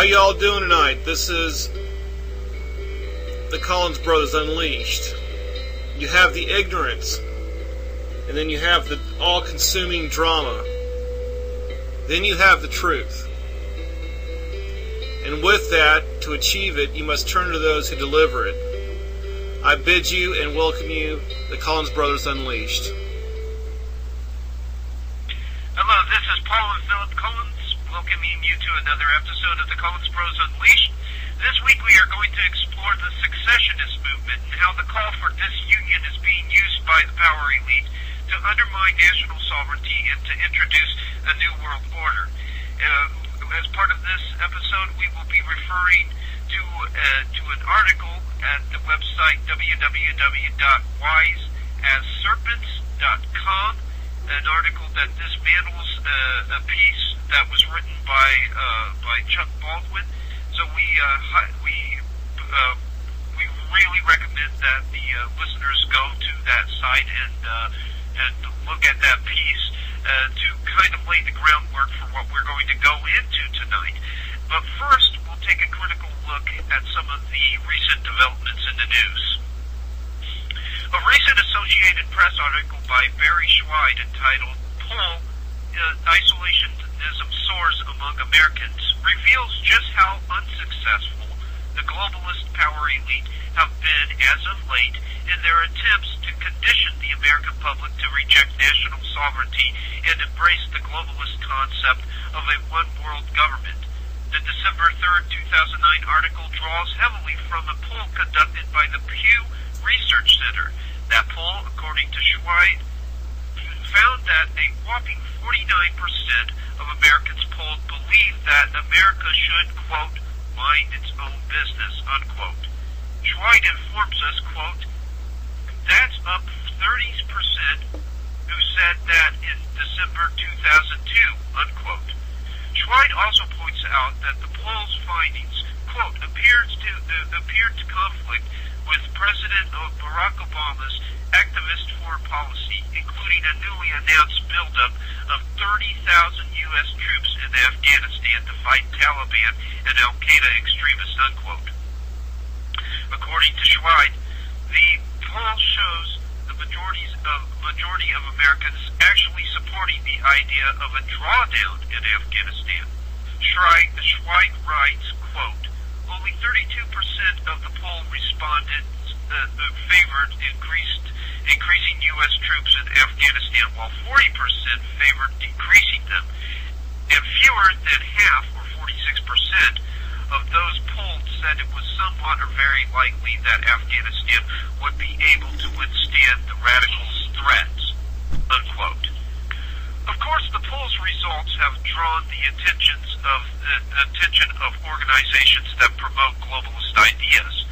How y'all doing tonight? This is the Collins Brothers Unleashed. You have the ignorance, and then you have the all-consuming drama. Then you have the truth. And with that, to achieve it, you must turn to those who deliver it. I bid you and welcome you, the Collins Brothers Unleashed. Hello, this is Paul and Philip Collins, welcoming you to another episode of the Collins Bros Unleashed. This week we are going to explore the secessionist movement and how the call for disunion is being used by the power elite to undermine national sovereignty and to introduce a new world order. As part of this episode, we will be referring to an article at the website www.wiseasserpents.com, an article that dismantles a piece that was written by Chuck Baldwin. So we really recommend that the listeners go to that site and look at that piece to kind of lay the groundwork for what we're going to go into tonight. But first, we'll take a critical look at some of the recent developments in the news. A recent Associated Press article by Barry Schweid entitled "Poll Isolationism Soars Among Americans" reveals just how unsuccessful the globalist power elite have been as of late in their attempts to condition the American public to reject national sovereignty and embrace the globalist concept of a one-world government. The December 3rd, 2009 article draws heavily from a poll conducted by the Pew Research Center. That poll, according to Schweid, found that a whopping 49% of Americans polled believe that America should, quote, mind its own business, unquote. Schweid informs us, quote, that's up 30% who said that in December 2002, unquote. Schweid also points out that the poll's findings, quote, appeared to conflict with President Barack Obama's activist foreign policy, including a newly announced buildup of 30,000 U.S. troops in Afghanistan to fight Taliban and al-Qaeda extremists, unquote. According to Schweid, the poll shows the majority of Americans actually supporting the idea of a drawdown in Afghanistan. Schweid writes, quote, only 32% of the poll responded favored increasing U.S. troops in Afghanistan, while 40% favored decreasing them, and fewer than half, or 46%, of those polled said it was somewhat or very likely that Afghanistan would be able to withstand the radicals' threats, unquote. Of course, the poll's results have drawn the attention of organizations that promote globalist ideas.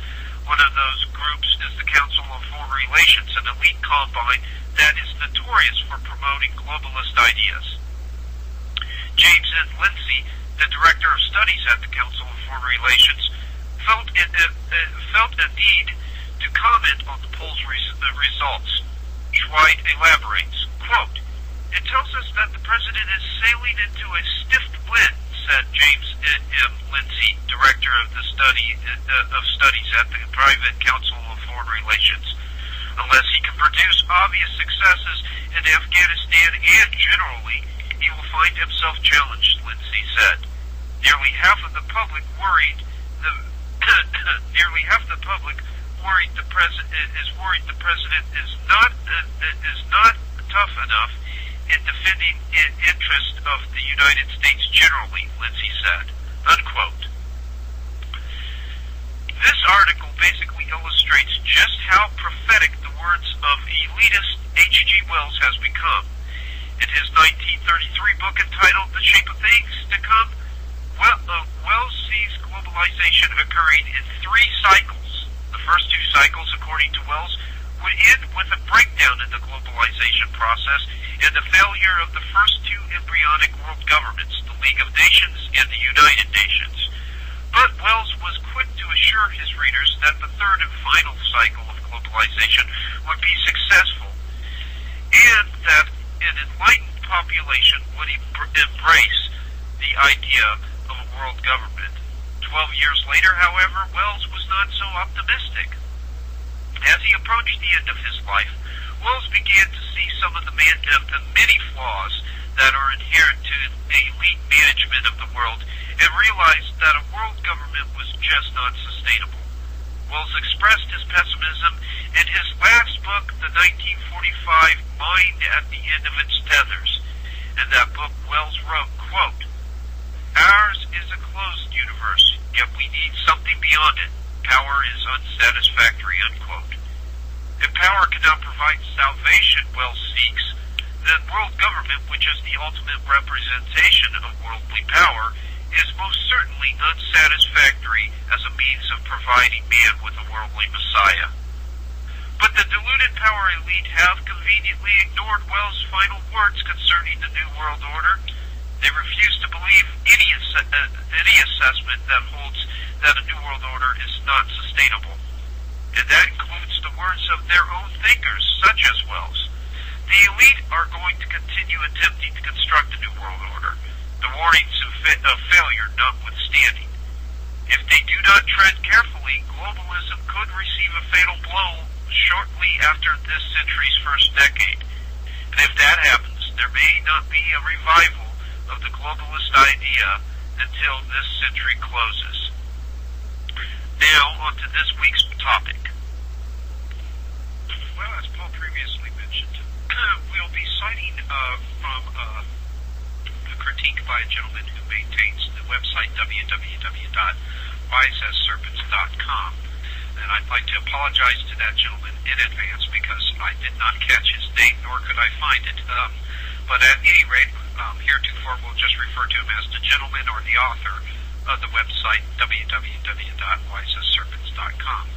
One of those groups is the Council on Foreign Relations, an elite combine that is notorious for promoting globalist ideas. James N. Lindsay, the Director of Studies at the Council on Foreign Relations, felt a need to comment on the poll's results. Schweid elaborates, quote, it tells us that the President is sailing into a stiff wind, said James M. Lindsay, Director of the Studies at the Private Council of Foreign Relations. Unless he can produce obvious successes in Afghanistan and generally, he will find himself challenged, Lindsay said. Nearly half the public is worried the president is not tough enough in defending the interest of the United States generally, Lindsay said, unquote. This article basically illustrates just how prophetic the words of elitist H.G. Wells has become. In his 1933 book entitled The Shape of Things to Come, Wells sees globalization occurring in 3 cycles. The first 2 cycles, according to Wells, would end with a breakdown in the globalization process and the failure of the first 2 embryonic world governments, the League of Nations and the United Nations. But Wells was quick to assure his readers that the third and final cycle of globalization would be successful, and that an enlightened population would embrace the idea of a world government. 12 years later, however, Wells was not so optimistic. As he approached the end of his life, Wells began to see some of the many flaws that are inherent to elite management of the world, and realized that a world government was just not sustainable. Wells expressed his pessimism in his last book, the 1945 Mind at the End of Its Tethers. In that book, Wells wrote, quote, "Ours is a closed universe, yet we need something beyond it. Power is unsatisfactory," unquote. If power cannot provide salvation Wells seeks, then world government, which is the ultimate representation of worldly power, is most certainly unsatisfactory as a means of providing man with a worldly messiah. But the deluded power elite have conveniently ignored Wells' final words concerning the New World Order. They refuse to believe any assessment that holds that a New World Order is not sustainable. And that includes the words of their own thinkers, such as Wells. The elite are going to continue attempting to construct a New World Order, the warnings of failure notwithstanding. If they do not tread carefully, globalism could receive a fatal blow shortly after this century's first decade. And if that happens, there may not be a revival of the globalist idea until this century closes. Now, on to this week's topic. Well, as Paul previously mentioned, we'll be citing from a critique by a gentleman who maintains the website www.wiseasserpents.com. And I'd like to apologize to that gentleman in advance because I did not catch his name, nor could I find it. But at any rate, heretofore we'll just refer to him as the gentleman or the author of the website www.wiseasserpents.com.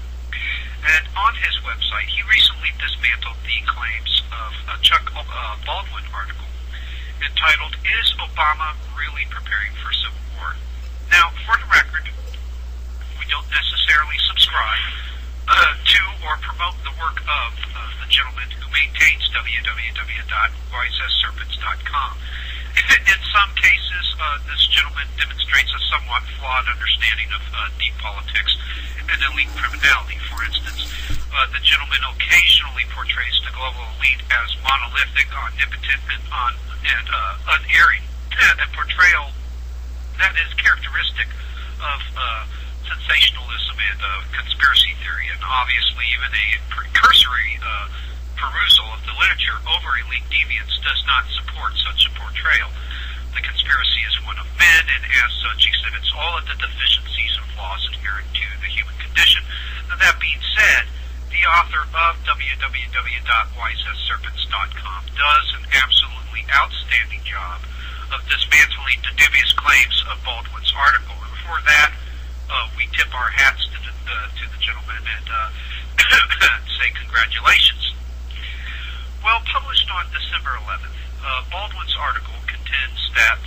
And on his website, he recently dismantled the claims of a Chuck Baldwin article entitled, "Is Obama Really Preparing for Civil War?" Now, for the record, we don't necessarily subscribe to or promote the work of the gentleman who maintains www.wiseasserpents.com. In some cases, this gentleman demonstrates a somewhat flawed understanding of deep politics and elite criminality. For instance, the gentleman occasionally portrays the global elite as monolithic, omnipotent, and unerring, a portrayal that is characteristic of sensationalism and conspiracy theory, and obviously even a cursory perusal of the literature over elite deviance does not support such a portrayal. The conspiracy is one of men, and as such exhibits all of the deficiencies and flaws inherent to the human condition. Now, that being said, the author of www.wiseasserpents.com does an absolutely outstanding job of dismantling the dubious claims of Baldwin's article. And for that, we tip our hats to the gentleman and say congratulations. Well, published on December 11th, Baldwin's article contends that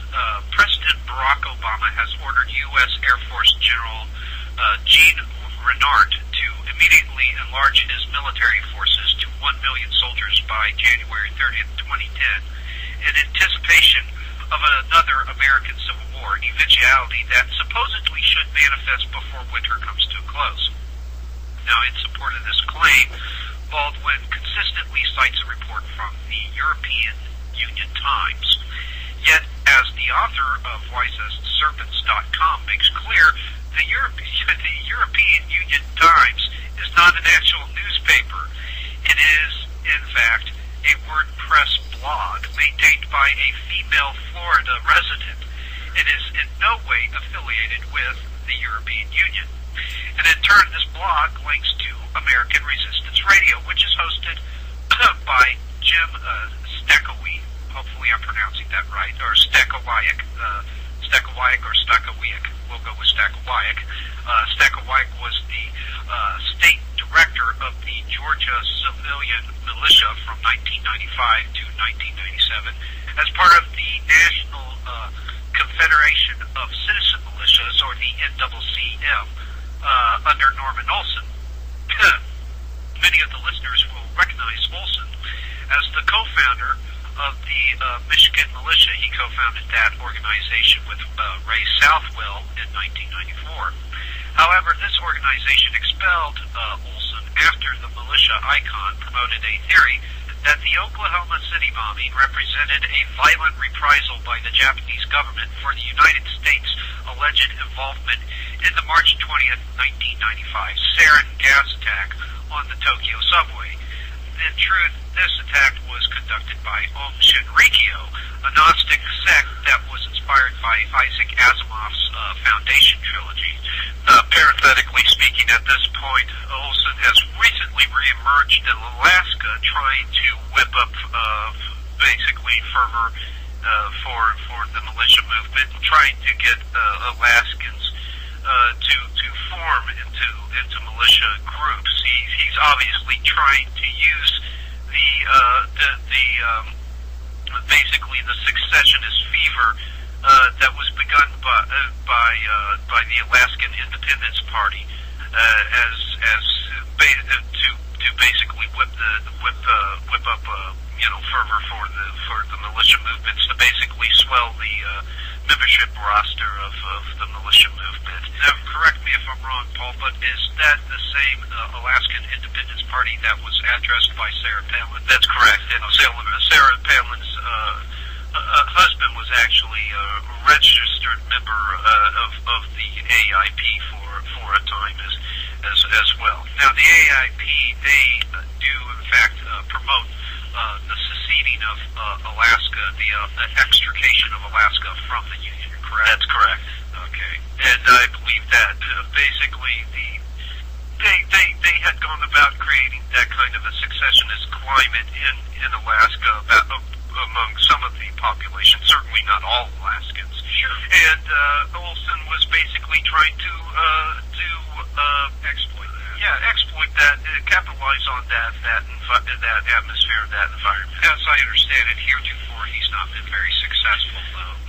President Barack Obama has ordered U.S. Air Force General Gene Renard to immediately enlarge his military forces to 1 million soldiers by January 30th, 2010, in anticipation of another American Civil War, an eventuality that supposedly should manifest before winter comes to a close. Now, in support of this claim, Baldwin consistently cites a report from the European Union Times. Yet, as the author of WiseAsSerpents.com makes clear, the European Union Times is not an actual newspaper. It is, in fact, a WordPress blog maintained by a female Florida resident. It is in no way affiliated with the European Union. And in turn, this blog links to American Resistance Radio, which is hosted by Jim Stekawiak. Hopefully I'm pronouncing that right, or Stekawiak. Stekawiak or Stekawiak. We'll go with Stekawiak. Stekawiak was the state director of the Georgia Civilian Militia from 1995 to 1997 as part of the National Confederation of Citizen Militias, or the NCCM, under Norman Olson. Many of the listeners will recognize Olson as the co-founder of the Michigan Militia. He co-founded that organization with Ray Southwell in 1994. However, this organization expelled Olson after the militia icon promoted a theory that the Oklahoma City bombing represented a violent reprisal by the Japanese government for the United States' alleged involvement in the March 20th, 1995 sarin gas attack on the Tokyo subway. In truth, this attack was conducted by Om Shinrikyo, a Gnostic sect that was inspired by Isaac Asimov's Foundation trilogy. Parenthetically speaking, at this point, Olson has recently reemerged in Alaska, trying to whip up basically fervor for the militia movement, trying to get Alaskans to form into militia groups. He's obviously trying to use basically the secessionist fever that was begun by the Alaskan Independence Party to basically whip up fervor for the militia movements, to basically swell the membership roster of the militia movement. Now, correct me if I'm wrong, Paul, but is that the same Alaskan Independence Party that was addressed by Sarah Palin? That's correct. And Sarah Palin's husband was actually a registered member of the AIP for a time as well. Now, the AIP, they do in fact promote the seceding of Alaska, the extrication of Alaska from the Union, correct? That's correct. Okay. And I believe that basically they had gone about creating that kind of a secessionist climate in Alaska among some of the population, certainly not all Alaskans. Sure. And Olson was basically trying to exploit that. Yeah, exploit that, capitalize on that atmosphere, that environment. As I understand it, heretofore he's not been very successful,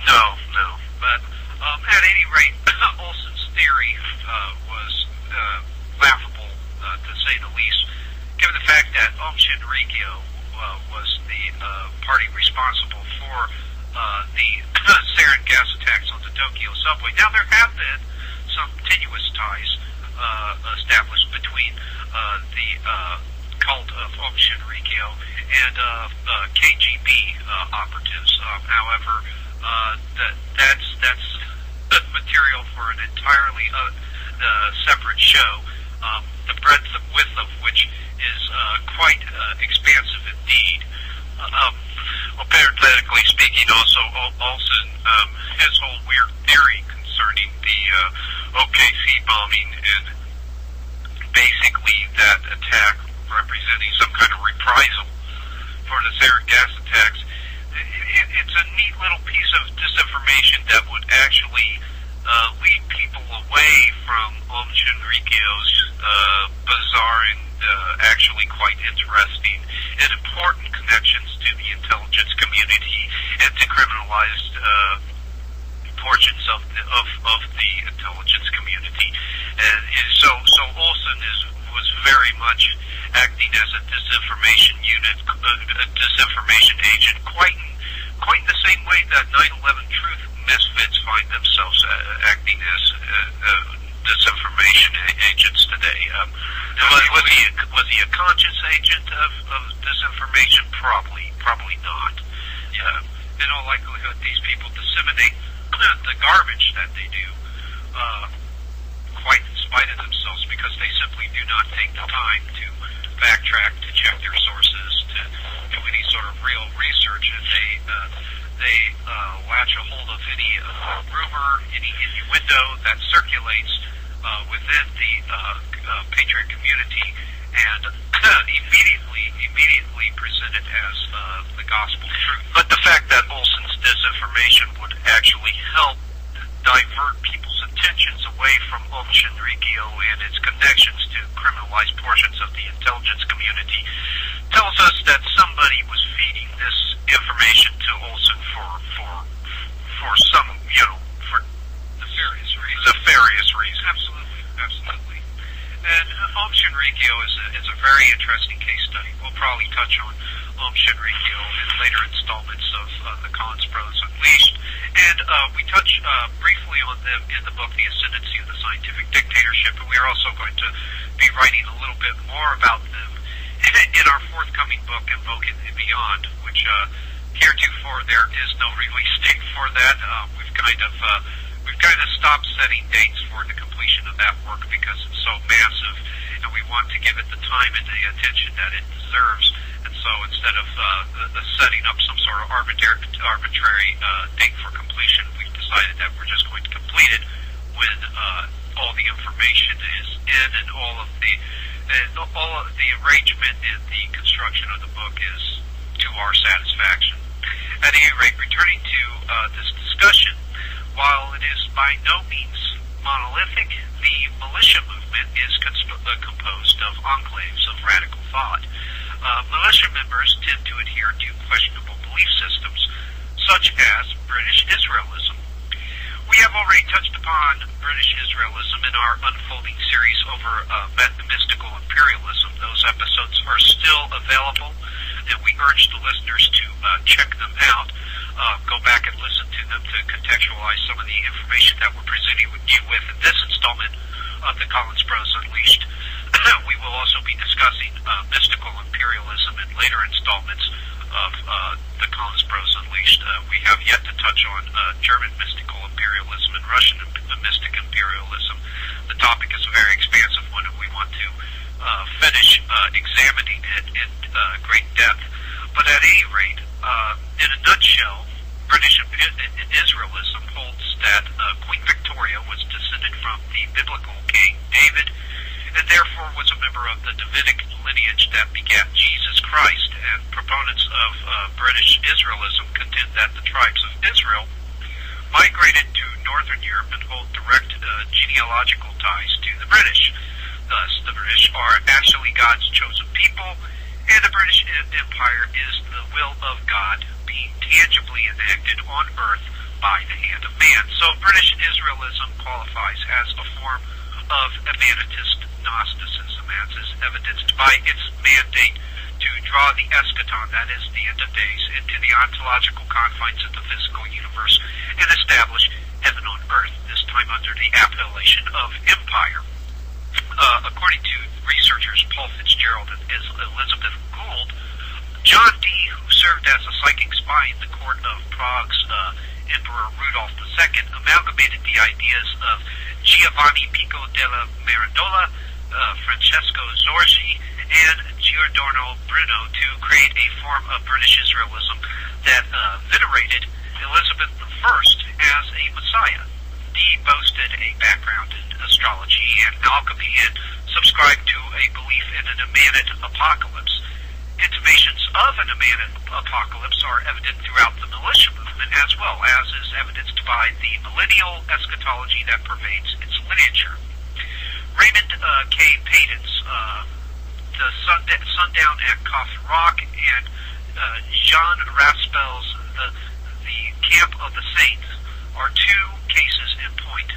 though. No. But at any rate, Olson's theory was laughable, to say the least, given the fact that Om Shinrikyo was the party responsible for the sarin gas attacks on the Tokyo subway. Now, there have been some tenuous ties established between the cult of Om Shinrikyo and KGB operatives. However, that's material for an entirely separate show, the breadth and width of which is quite expansive indeed. Well, parenthetically speaking, also, Olson, his whole weird theory concerning the OKC bombing and basically that attack representing some kind of reprisal for the sarin gas attacks, it's a neat little piece of disinformation that would actually lead people away from Om Shinrikyo's bizarre and actually quite interesting and important connections to the intelligence community and to criminalized portions of the intelligence community. And so Olson was very much acting as a disinformation unit, a disinformation agent, quite in the same way that 9/11 truth misfits find themselves acting as disinformation agents today. Was he a conscious agent of disinformation? Probably not. Yeah. In all likelihood, these people disseminate the garbage that they do quite in spite of themselves, because they simply do not take the time to backtrack, to check their sources, to do any sort of real research, and they latch a hold of any rumor, any innuendo that circulates within the Patriot community, and immediately present it as the gospel truth. But the fact that Olson's disinformation would actually help divert people's attentions away from Om Shinrikyo and its connections to criminalized portions of the intelligence community tells us that somebody was feeding this information to Olson for some, for nefarious reasons. Absolutely. And Om Shinrikyo is a very interesting case study. We'll probably touch on Shed Radio and later installments of the Collins Brothers Unleashed. And we touch briefly on them in the book, The Ascendancy of the Scientific Dictatorship, and we are also going to be writing a little bit more about them in our forthcoming book, Invoke and Beyond, which heretofore there is no release date for that. We've kind of stopped setting dates for the completion of that work because it's so massive, and we want to give it the time and the attention that it deserves. And so instead of setting up some sort of arbitrary date for completion, we've decided that we're just going to complete it when all the information is in and all of the arrangement and the construction of the book is to our satisfaction. At any rate, returning to this discussion, while it is by no means monolithic, the militia movement is composed of enclaves of radical thought. Militia members tend to adhere to questionable belief systems, such as British Israelism. We have already touched upon British Israelism in our unfolding series over mystical imperialism. Those episodes are still available, and we urge the listeners to check them out. Go back and listen to them to contextualize some of the information that we're presenting you with in this installment of the Collins Bros Unleashed. We will also be discussing mystical imperialism in later installments of the Collins Bros Unleashed. We have yet to touch on German mystical imperialism and Russian mystic imperialism. The topic is a very expansive one, and we want to finish examining it in great depth. But at any rate, in a nutshell, British Israelism holds that Queen Victoria was descended from the biblical King David, and therefore was a member of the Davidic lineage that begat Jesus Christ. And proponents of British Israelism contend that the tribes of Israel migrated to northern Europe and hold direct genealogical ties to the British. Thus, the British are actually God's chosen people, and the British Empire is the will of God being tangibly enacted on earth by the hand of man. So British Israelism qualifies as a form of emanatist Gnosticism, as is evidenced by its mandate to draw the eschaton, that is, the end of days, into the ontological confines of the physical universe and establish heaven on earth, this time under the appellation of empire. According to researchers Paul Fitzgerald and Elizabeth Gould, John Dee, who served as a psychic spy in the court of Prague's Emperor Rudolph II, amalgamated the ideas of Giovanni Pico della Mirandola, Francesco Zorzi, and Giordano Bruno to create a form of British Israelism that venerated Elizabeth I as a messiah. Dee boasted a background in astrology and alchemy and subscribed to a belief in an immanent apocalypse. Intimations of an immanent apocalypse are evident throughout the militia movement, as well as is evidenced by the millennial eschatology that pervades its literature. Raymond K. Payton's The Sundown at Coffin Rock and Jean Raspel's The Camp of the Saints are two cases in point.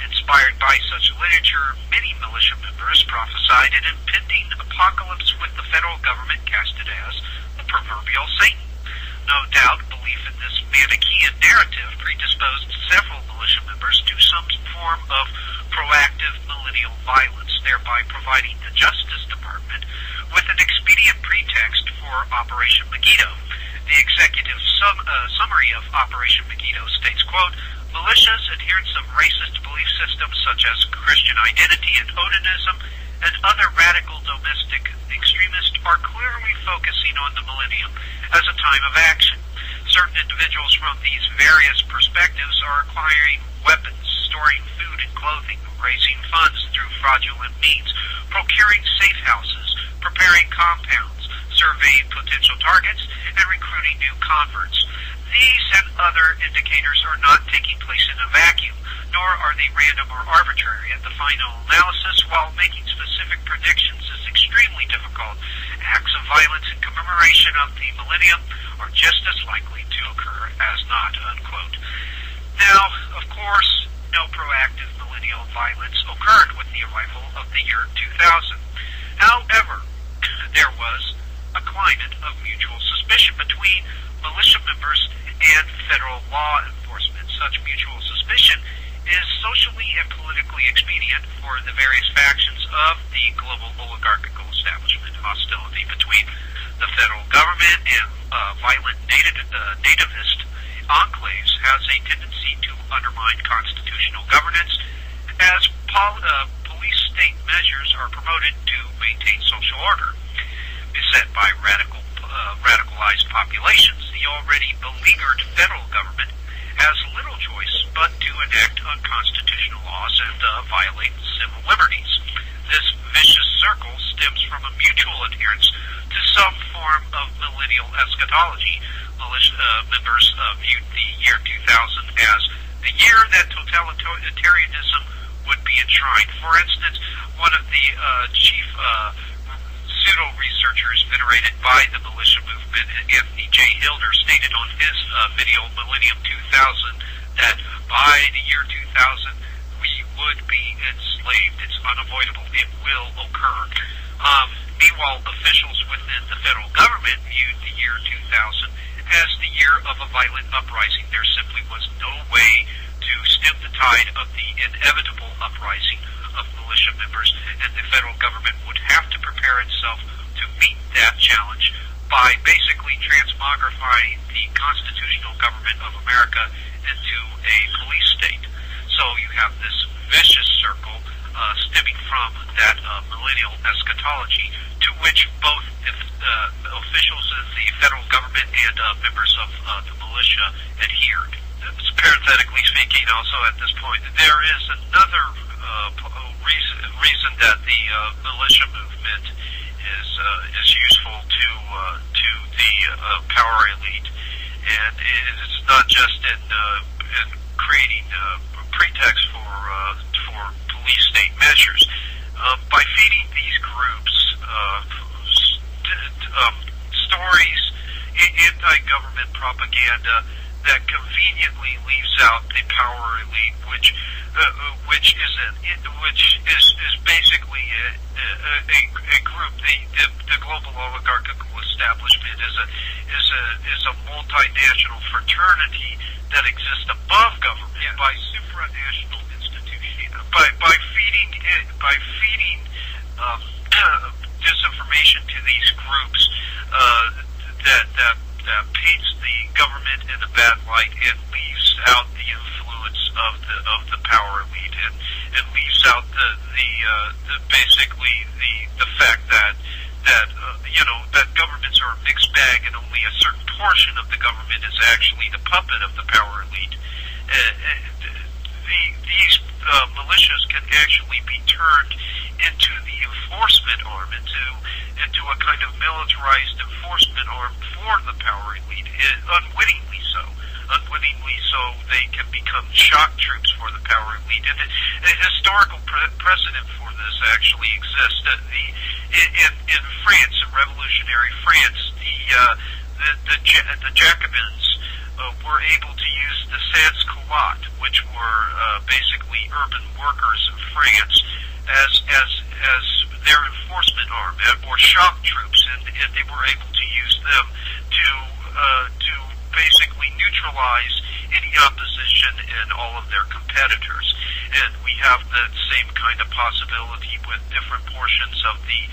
Inspired by such literature, many militia members prophesied an impending apocalypse with the federal government casted as the proverbial Satan. No doubt, belief in this Manichaean narrative predisposed several militia members to some form of proactive millennial violence, thereby providing the Justice Department with an expedient pretext for Operation Megiddo. The executive summary of Operation Megiddo states, quote, militias, adherents of racist belief systems such as Christian identity and Odinism, and other radical domestic extremists are clearly focusing on the millennium as a time of action. Certain individuals from these various perspectives are acquiring weapons, storing food and clothing, raising funds through fraudulent means, procuring safe houses, preparing compounds, surveying potential targets, and recruiting new converts. These and other indicators are not taking place in a vacuum, nor are they random or arbitrary. At the final analysis, while making specific predictions is extremely difficult, acts of violence in commemoration of the millennium are just as likely to occur as not, unquote. Now, of course, no proactive millennial violence occurred with the arrival of the year 2000. However, there was a climate of mutual suspicion between militia members and federal law enforcement. Such mutual suspicion is socially and politically expedient for the various factions of the global oligarchical establishment. Hostility between the federal government and violent nativist enclaves has a tendency to undermine constitutional governance as police state measures are promoted to maintain social order. Beset by radicalized populations, the already beleaguered federal government has little choice but to enact unconstitutional laws and violate civil liberties. This vicious circle stems from a mutual adherence to some form of millennial eschatology. Members viewed the year 2000 as the year that totalitarianism would be enshrined. For instance, one of the chief pseudo-researchers venerated by the militia movement, Anthony J. Hilder, stated on his video Millennium 2000 that by the year 2000 we would be enslaved. It's unavoidable. It will occur. Meanwhile, officials within the federal government viewed the year 2000 as the year of a violent uprising. There simply was no way to stem the tide of the inevitable uprising of militia members, and the federal government would have to prepare itself to meet that challenge by basically transmogrifying the constitutional government of America into a police state. So you have this vicious circle stemming from that millennial eschatology to which both officials of the federal government and members of the militia adhered. Parenthetically speaking, also at this point, there is another reason that the militia movement is useful to the power elite, and it's not just in creating pretext for police state measures. By feeding these groups stories, anti-government propaganda that conveniently leaves out the power elite, which is basically a group. The global oligarchical establishment is a multinational fraternity that exists above government by supranational institutions. By feeding disinformation to these groups that paints the government in a bad light and leaves out the influence of the power elite and leaves out basically the fact that governments are a mixed bag and only a certain portion of the government is actually the puppet of the power elite. These militias can actually be turned into the enforcement arm, into a kind of militarized enforcement arm for the power elite, unwittingly so. Unwittingly so, they can become shock troops for the power elite. And a historical precedent for this actually exists. In France, in revolutionary France, the Jacobins were able to use the sans-culottes, which were basically urban workers in France, as their enforcement arm, or shock troops, and they were able to use them to basically neutralize any opposition and all of their competitors. And we have that same kind of possibility with different portions of the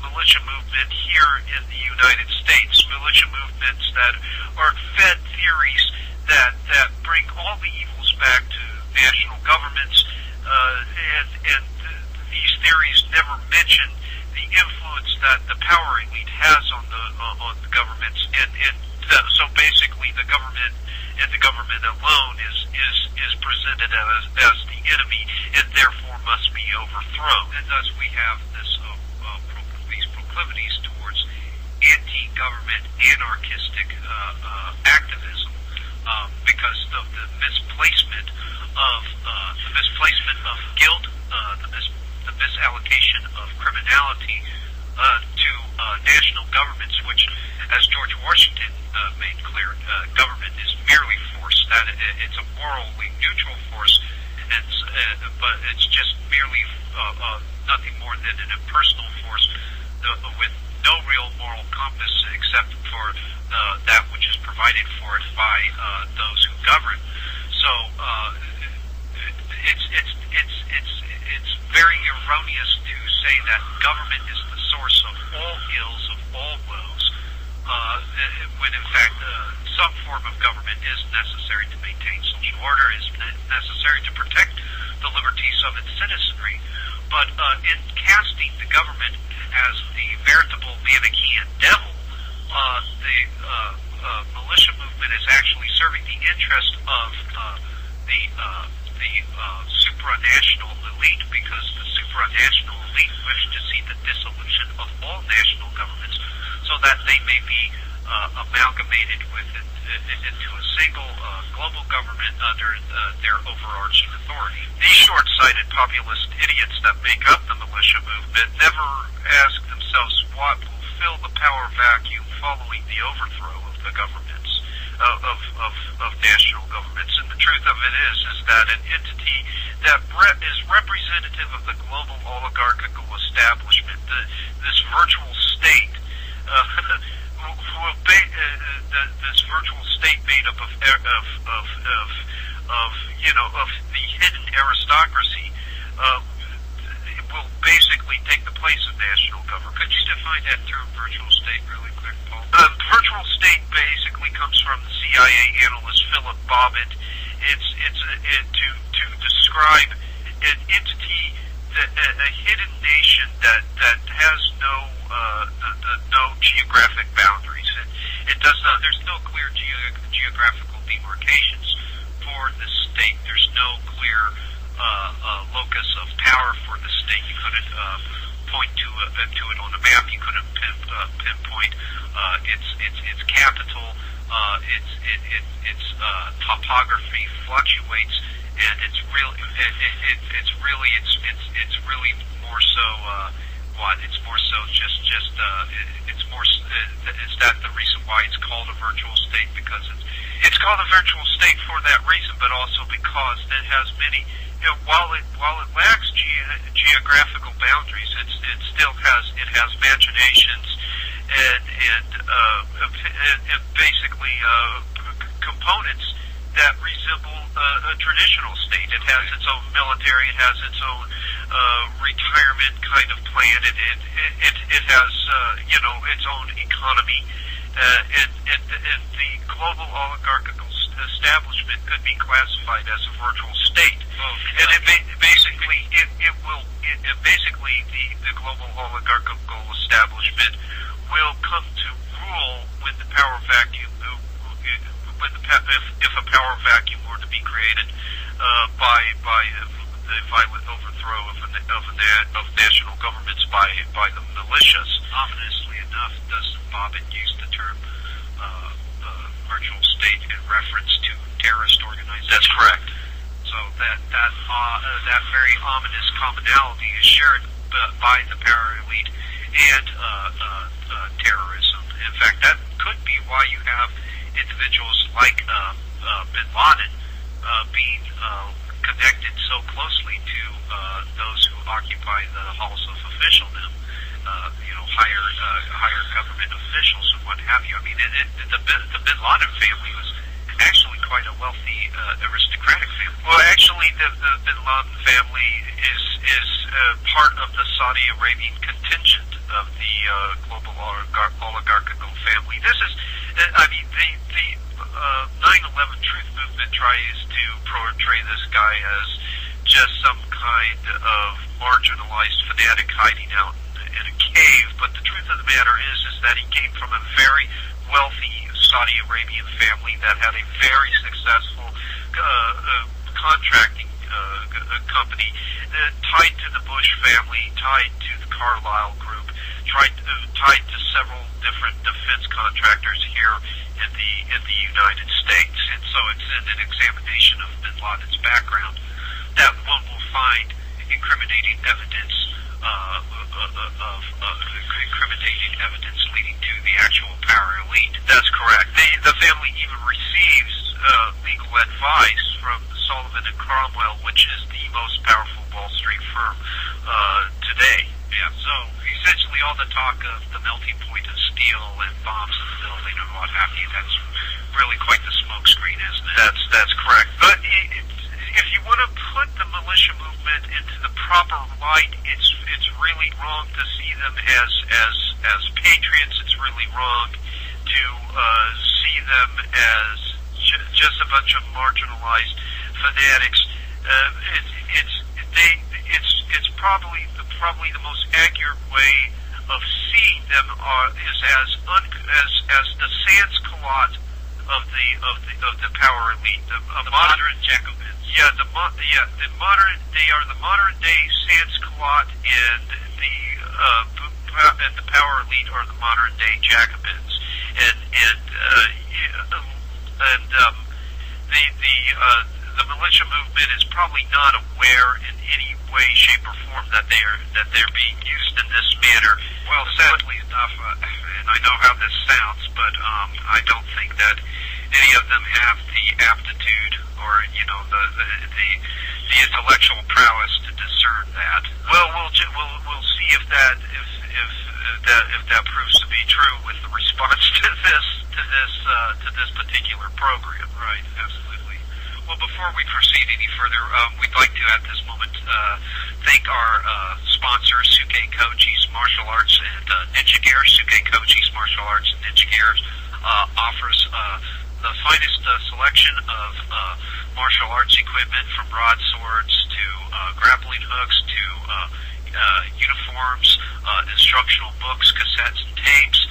militia movement here in the United States. Militia movements that are fed theories that bring all the evils back to national governments, and these theories never mention the influence that the power elite has on the governments, and so basically the government and the government alone is presented as the enemy and therefore must be overthrown. And thus we have these proclivities towards anti-government anarchistic activism because of the misplacement of guilt, the misallocation of criminality to national governments, which, as George Washington made clear, government is merely force. That it's a morally neutral force, but it's just merely nothing more than an impersonal force with no real moral compass except for that which is provided for it by those who govern. So it's very erroneous to say that government is the source of all ills, of all woes, when in fact some form of government is necessary to maintain social order, is necessary to protect the liberties of its citizenry. But in casting the government as the veritable Manichaean devil, the militia movement is actually serving the interest of the supranational elite, because the supranational elite wish to see the dissolution of all national governments so that they may be amalgamated into a single global government under their overarching authority. These short-sighted populist idiots that make up the militia movement never ask themselves what will fill the power vacuum following the overthrow of the governments, of national governments. And the truth of it is that an entity that is representative of the global oligarchical establishment, this virtual state, this virtual state made up of the hidden aristocracy, will basically take the place of national government. Could you define that term, virtual state, really quick, Paul? Virtual state basically comes from the CIA analyst Philip Bobbitt. It's to describe an entity, a hidden nation that has no geographic boundaries. It does not. There's no clear geographical demarcations for the state. There's no clear locus of power for the state. You couldn't point to it on a map. You couldn't pinpoint its capital. Its topography fluctuates, and it's really more so. It's more so is that the reason why it's called a virtual state? Because it's called a virtual state for that reason, but also because it has many. While it lacks geographical boundaries, it still has machinations and basically components that resemble a traditional state. It has its own military. It has its own retirement kind of plan. It has its own economy, and the global oligarchical establishment could be classified as a virtual state. And the global oligarchical establishment will come to rule when the power vacuum, if a power vacuum were to be created by the violent overthrow of national governments by the militias. Ominously enough, doesn't Bobbitt use the term virtual state in reference to terrorist organizations? That's correct. So that very ominous commonality is shared by the power elite and terrorism. In fact, that could be why you have individuals like bin Laden being connected so closely to those who occupy the halls of officialdom, higher government officials and what have you. I mean, the bin Laden family was actually quite a wealthy aristocratic family. Well, actually, the bin Laden family is part of the Saudi Arabian contingent of the global oligarchical family. This is, the 9/11 Truth Movement tries to portray this guy as just some kind of marginalized fanatic hiding out in a cave, but the truth of the matter is that he came from a very wealthy Saudi Arabian family that had a very successful contracting company tied to the Bush family, tied to the Carlyle Group, tied to several different defense contractors here in the United States. And so it's in an examination of bin Laden's background that one will find incriminating evidence leading to the actual power elite. That's correct. The family even receives legal advice from Sullivan and Cromwell, which is the most powerful Wall Street firm today. Yeah, so essentially all the talk of the melting point of steel and bombs in the building and what have you, that's really quite the smokescreen, isn't it? That's correct. But if you want to put the militia movement into the proper light, it's really wrong to see them as patriots. It's really wrong to see them as just a bunch of marginalized fanatics. It's probably the most accurate way of seeing them is as the sans-culotte of the power elite, of the modern Jacobins. Yeah, the modern, they are the modern day sans-culotte, and the power elite are the modern day Jacobins, the militia movement is probably not aware in any way, shape, or form that they're being used in this manner. Well, sadly enough, and I know how this sounds, but I don't think that any of them have the aptitude or the intellectual prowess to discern that. Well, we'll see if that proves to be true with the response to this particular program. Right, absolutely. Well, before we proceed any further, we'd like to at this moment thank our sponsors, Suke Kochi's Martial Arts and Ninja Gear. Suke Kochi's Martial Arts and Ninja Gear offers the finest selection of martial arts equipment, from broadswords to grappling hooks to uniforms, instructional books, cassettes, and tapes.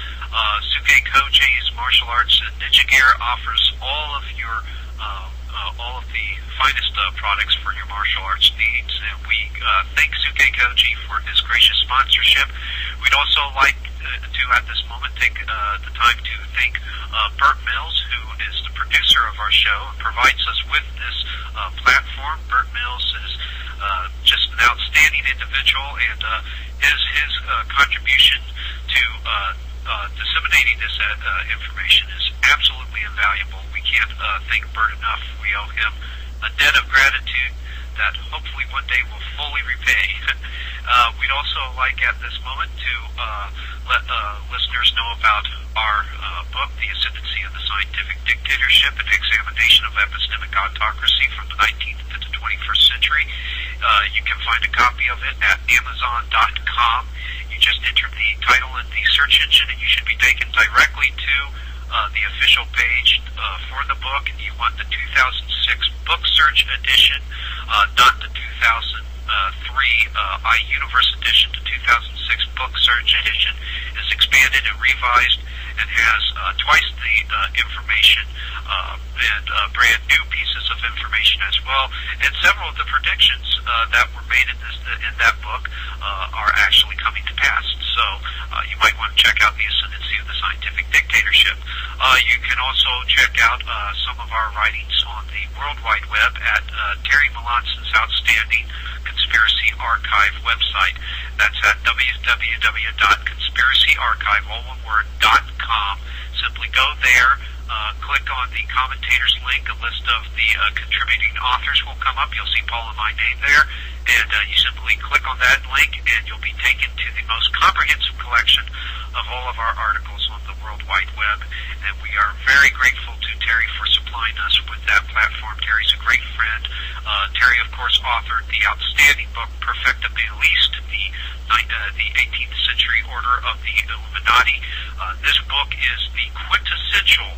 Suke Kochi's Martial Arts and Ninja Gear offers all of the finest products for your martial arts needs, and we thank Suke Koji for his gracious sponsorship. We'd also like to, at this moment, take the time to thank Bert Mills, who is the producer of our show and provides us with this platform. Bert Mills is just an outstanding individual, and his contribution to disseminating this information is absolutely invaluable. We can't thank Bert enough. We owe him a debt of gratitude that hopefully one day we'll fully repay. We'd also like at this moment to let listeners know about our book, The Ascendancy of the Scientific Dictatorship, an examination of epistemic autocracy from the 19th to the 21st century. You can find a copy of it at Amazon.com. You just enter the title in the search engine, and you should be taken directly to the official page for the book. And you want the 2006 book search edition, not the 2003 iUniverse edition. The 2006 book search edition is expanded and revised and has twice the information and brand new pieces of information as well. And several of the predictions that were made in that book are actually coming to pass. So you might want to check out The Ascendancy of the Scientific Dictatorship. You can also check out some of our writings on the World Wide Web at Terry Melance's outstanding Conspiracy Archive website. That's at www.conspiracyarchive.com. Simply go there, click on the commentators link. A list of the contributing authors will come up. You'll see Paul and my name there, and you simply click on that link, and you'll be taken to the most comprehensive collection of all of our articles on the World Wide Web. And we are very grateful to Terry for supplying us with that platform. Terry's a great friend. Terry, of course, authored the outstanding book Perfectibilis, the 18th century order of the Illuminati. This book is the quintessential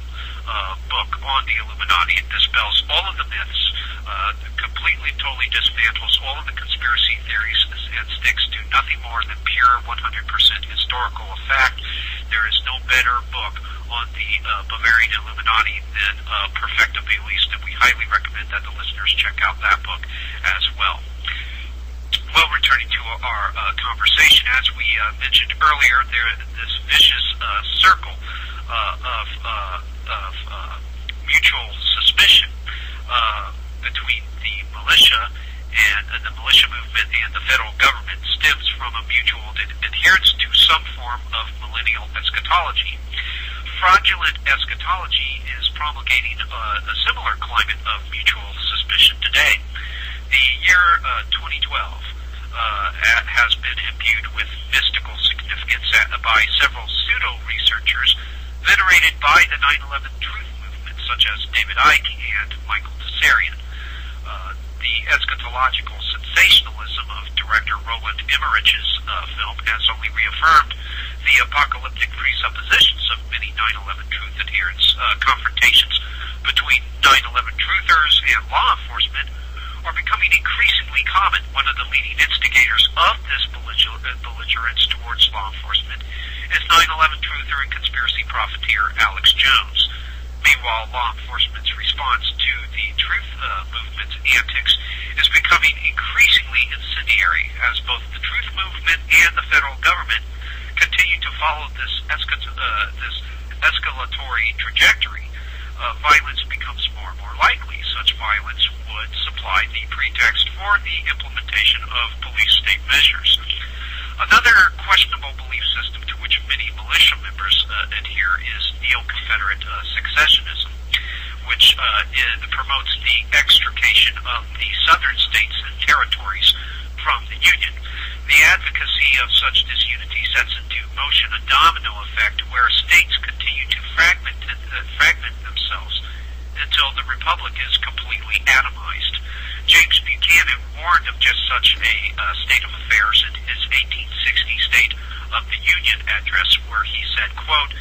book on the Illuminati. It dispels all of the myths, completely, totally dismantles all of the conspiracy theories, and sticks to nothing more than pure 100% historical fact. There is no better book on the Bavarian Illuminati than Perfectibilis, and we highly recommend that the listeners check out that book as well. Well, returning to our conversation, as we mentioned earlier, this vicious circle of mutual suspicion between the militia and the militia movement and the federal government stems from a mutual adherence to some form of millennial eschatology. Fraudulent eschatology is promulgating a similar climate of mutual suspicion today. The year 2012 has been imbued with mystical significance by several pseudo-researchers venerated by the 9/11 truth movement, such as David Icke and Michael Tsarian. The eschatological sensationalism of director Roland Emmerich's film has only reaffirmed the apocalyptic presuppositions of many 9/11 truth adherents. Confrontations between 9/11 truthers and law enforcement are becoming increasingly common. One of the leading instigators of this belligerence towards law enforcement is 9/11 truther and conspiracy profiteer Alex Jones. Meanwhile, law enforcement's response to the truth movement's antics is becoming increasingly incendiary, as both the truth movement and the federal government continue to follow this escalatory trajectory. Violence becomes more and more likely. Such violence would supply the pretext for the implementation of police state measures. Another questionable belief system to which many militia members adhere is neo-Confederate secessionism, which promotes the extrication of the southern states and territories from the Union. The advocacy of such disunity sets into motion a domino effect where states continue to fragment themselves until the republic is completely atomized. James Buchanan warned of just such a state of affairs in his 1860 State of the Union address, where he said, quote,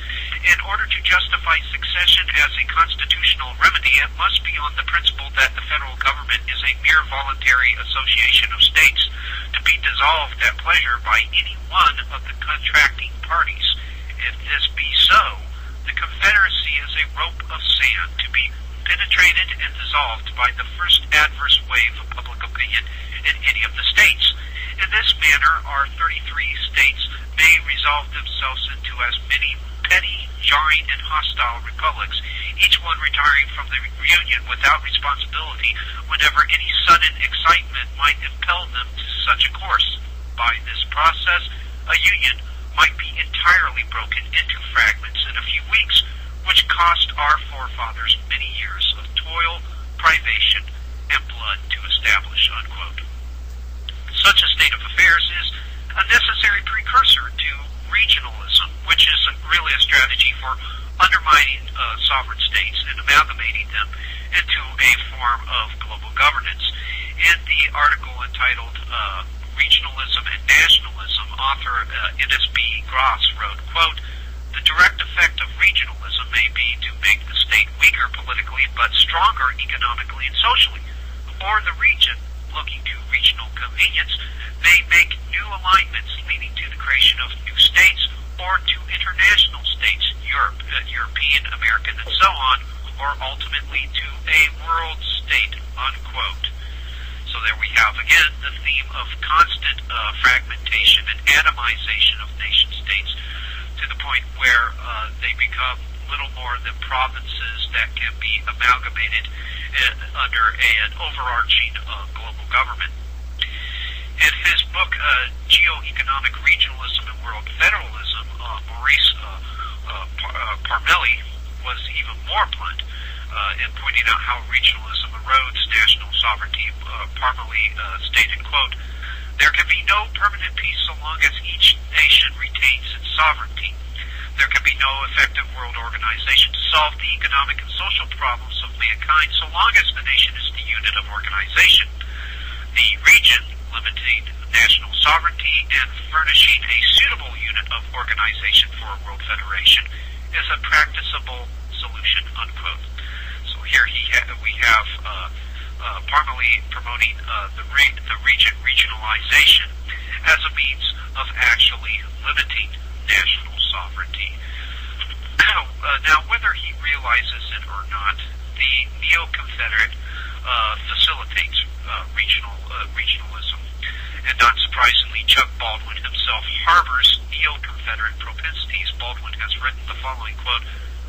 "In order to justify secession as a constitutional remedy, it must be on the principle that the federal government is a mere voluntary association of states to be dissolved at pleasure by any one of the contracting parties. If this be so, the Confederacy is a rope of sand to be penetrated and dissolved by the first adverse wave of public opinion in any of the states. In this manner, our 33 states may resolve themselves into as many petty, jarring, and hostile republics, each one retiring from the Union without responsibility whenever any sudden excitement might impel them to such a course. By this process, a Union might be entirely broken into fragments in a few weeks, which cost our forefathers many years of toil, privation, and blood to establish," unquote. Such a state of affairs is a necessary precursor to regionalism, which is really a strategy for undermining sovereign states and amalgamating them into a form of global governance. In the article entitled Regionalism and Nationalism, author N.S.B. Gross wrote, quote, "The direct effect of regionalism may be to make the state weaker politically but stronger economically and socially, or the region, looking to regional convenience, may make new alignments leading to the creation of new states or to international states, European, American, and so on, or ultimately to a world state," unquote. So there we have again the theme of constant fragmentation and atomization of nation states to the point where they become little more than provinces that can be amalgamated under an overarching global government. In his book, Geoeconomic Regionalism and World Federalism, Maurice Parmelli was even more blunt in pointing out how regionalism erodes national sovereignty. Parmelli stated, quote, "There can be no permanent peace so long as each nation retains its sovereignty. There can be no effective world organization to solve the economic and social problems of mankind so long as the nation is the unit of organization. The region, limiting national sovereignty and furnishing a suitable unit of organization for a world federation, is a practicable solution," unquote. So here we have Parmelli promoting the region regionalization as a means of actually limiting national sovereignty. Now, whether he realizes it or not, the neo-Confederate facilitates regionalism. And not surprisingly, Chuck Baldwin himself harbors neo-Confederate propensities. Baldwin has written the following, quote,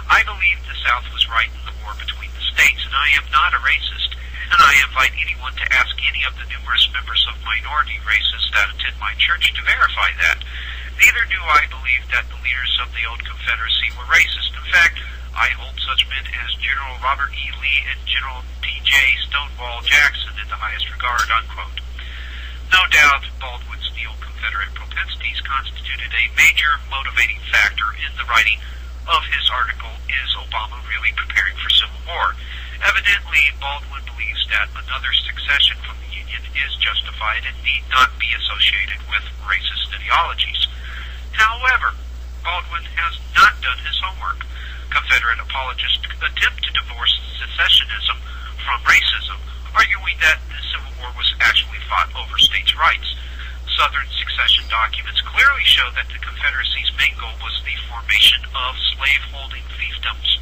"I believe the South was right in the war between the states, and I am not a racist, and I invite anyone to ask any of the numerous members of minority races that attend my church to verify that. Neither do I believe that the leaders of the old Confederacy were racist. In fact, I hold such men as General Robert E. Lee and General D.J. Stonewall Jackson in the highest regard," unquote. No doubt Baldwin's neo-Confederate propensities constituted a major motivating factor in the writing of his article, Is Obama Really Preparing for Civil War? Evidently, Baldwin believes that another secession from the Union is justified and need not be associated with racist ideologies. However, Baldwin has not done his homework. Confederate apologists attempt to divorce secessionism from racism, arguing that the Civil War was actually fought over states' rights. Southern secession documents clearly show that the Confederacy's main goal was the formation of slave-holding fiefdoms.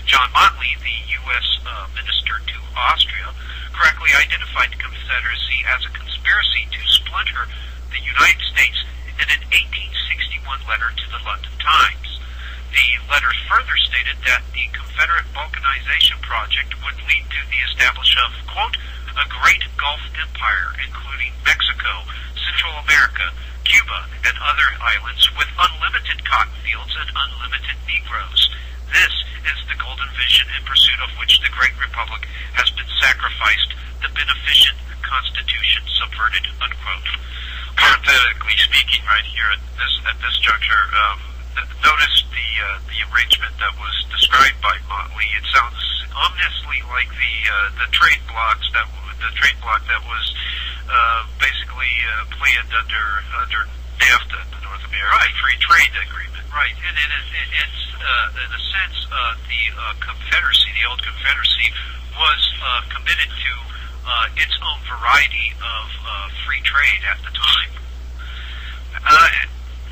John Motley, the U.S. Minister to Austria, correctly identified the Confederacy as a conspiracy to splinter the United States in an 1861 letter to the London Times. The letter further stated that the Confederate balkanization project would lead to the establishment of, quote, a great Gulf empire, including Mexico, Central America, Cuba, and other islands with unlimited cotton fields and unlimited Negroes. This is the golden vision in pursuit of which the great republic has been sacrificed, the beneficent Constitution subverted, unquote. Parenthetically speaking, right here at this juncture, notice the arrangement that was described by Motley. It sounds ominously like the trade bloc that was basically planned under NAFTA, the North American Free Trade Agreement. Right, and it's in a sense the Confederacy, the old Confederacy, was committed to its own variety of free trade at the time.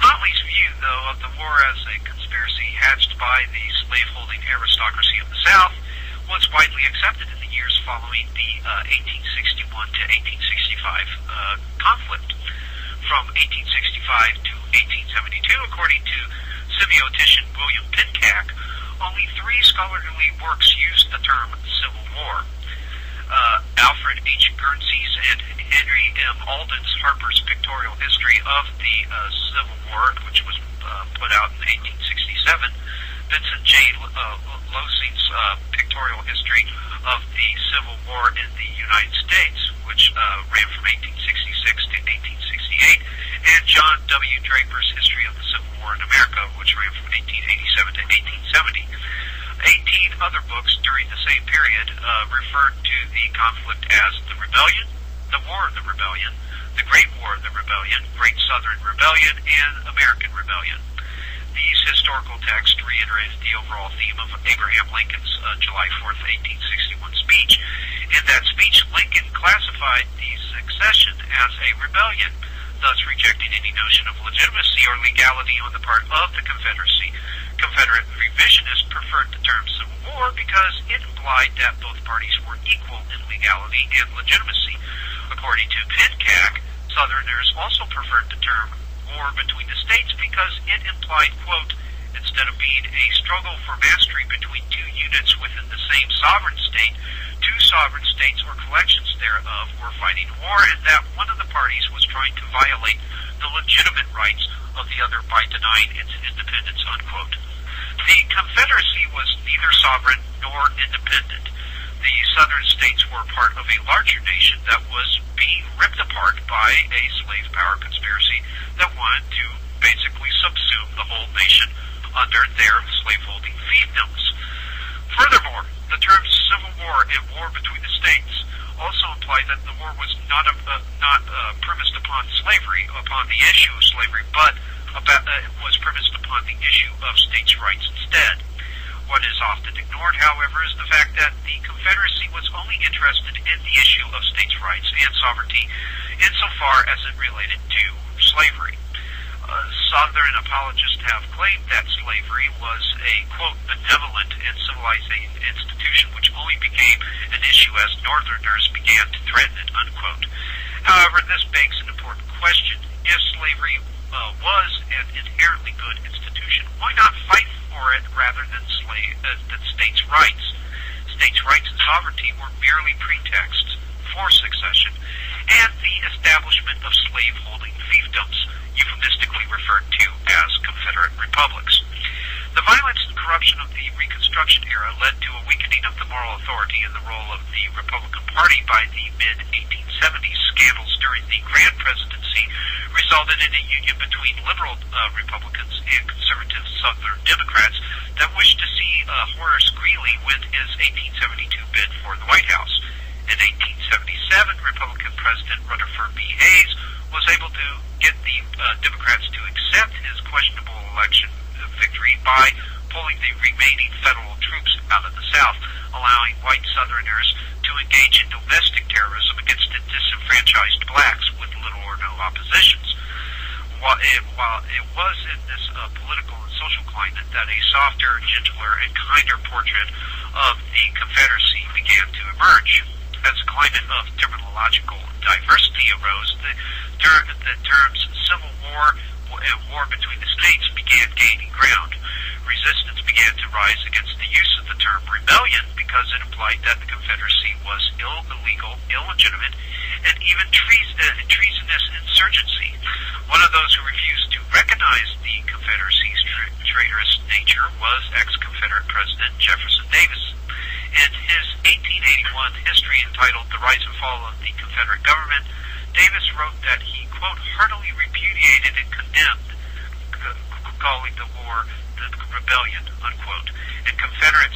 Motley's view, though, of the war as a conspiracy hatched by the slave-holding aristocracy of the South was widely accepted in the years following the 1861 to 1865 conflict. From 1865 to 1872, according to semiotician William Pincack, only 3 scholarly works used the term Civil War. Alfred H. Guernsey's and Henry M. Alden's Harper's Pictorial History of the Civil War, which was put out in 1867, Vincent J. Losing's Pictorial History of the Civil War in the United States, which ran from 1866 to 1868, and John W. Draper's History of the Civil War in America, which ran from 1887 to 1870. 18 other books during the same period referred to the conflict as the Rebellion, the War of the Rebellion, the Great War of the Rebellion, Great Southern Rebellion, and American Rebellion. These historical texts reiterated the overall theme of Abraham Lincoln's July 4th, 1861 speech. In that speech, Lincoln classified the secession as a rebellion, thus rejecting any notion of legitimacy or legality on the part of the Confederacy. Confederate revisionists preferred the term Civil War because it implied that both parties were equal in legality and legitimacy. According to Pincack, Southerners also preferred the term war between the states because it implied, quote, instead of being a struggle for mastery between 2 units within the same sovereign state, 2 sovereign states or collections thereof were fighting war, and that one of the parties was trying to violate the legitimate rights of the other by denying its independence, unquote. The Confederacy was neither sovereign nor independent. The southern states were part of a larger nation that was being ripped apart by a slave power conspiracy that wanted to basically subsume the whole nation under their slaveholding fiefdoms. Furthermore, the terms Civil War and war between the states also implied that the war was not premised upon slavery, upon the issue of slavery, but was premised upon the issue of states' rights instead. What is often ignored, however, is the fact that the Confederacy was only interested in the issue of states' rights and sovereignty insofar as it related to slavery. Southern apologists have claimed that slavery was a, quote, benevolent and civilizing institution which only became an issue as Northerners began to threaten it, unquote. However, this begs an important question. If slavery was an inherently good institution, why not fight for it rather than states' rights? States' rights and sovereignty were merely pretexts for secession and the establishment of slave-holding fiefdoms, euphemistically referred to as Confederate republics. The violence and corruption of the Reconstruction era led to a weakening of the moral authority and the role of the Republican Party by the mid-1860s. 1870s scandals during the Grant presidency resulted in a union between liberal Republicans and conservative Southern Democrats that wished to see Horace Greeley win his 1872 bid for the White House. In 1877, Republican President Rutherford B. Hayes was able to get the Democrats to accept his questionable election victory by pulling the remaining federal troops out of the South, allowing white Southerners to engage in domestic terrorism against the disenfranchised blacks with little or no oppositions. While it was in this political and social climate that a softer, gentler, and kinder portrait of the Confederacy began to emerge. As a climate of terminological diversity arose, the terms Civil War and war between the states began gaining ground. Resistance began to rise against the use of the term rebellion because it implied that the Confederacy was illegal, illegitimate, and even treasonous insurgency. One of those who refused to recognize the Confederacy's traitorous nature was ex-Confederate President Jefferson Davis. In his 1881 history entitled The Rise and Fall of the Confederate Government, Davis wrote that he, quote, heartily repudiated and condemned, calling the war the rebellion, unquote. In Confederate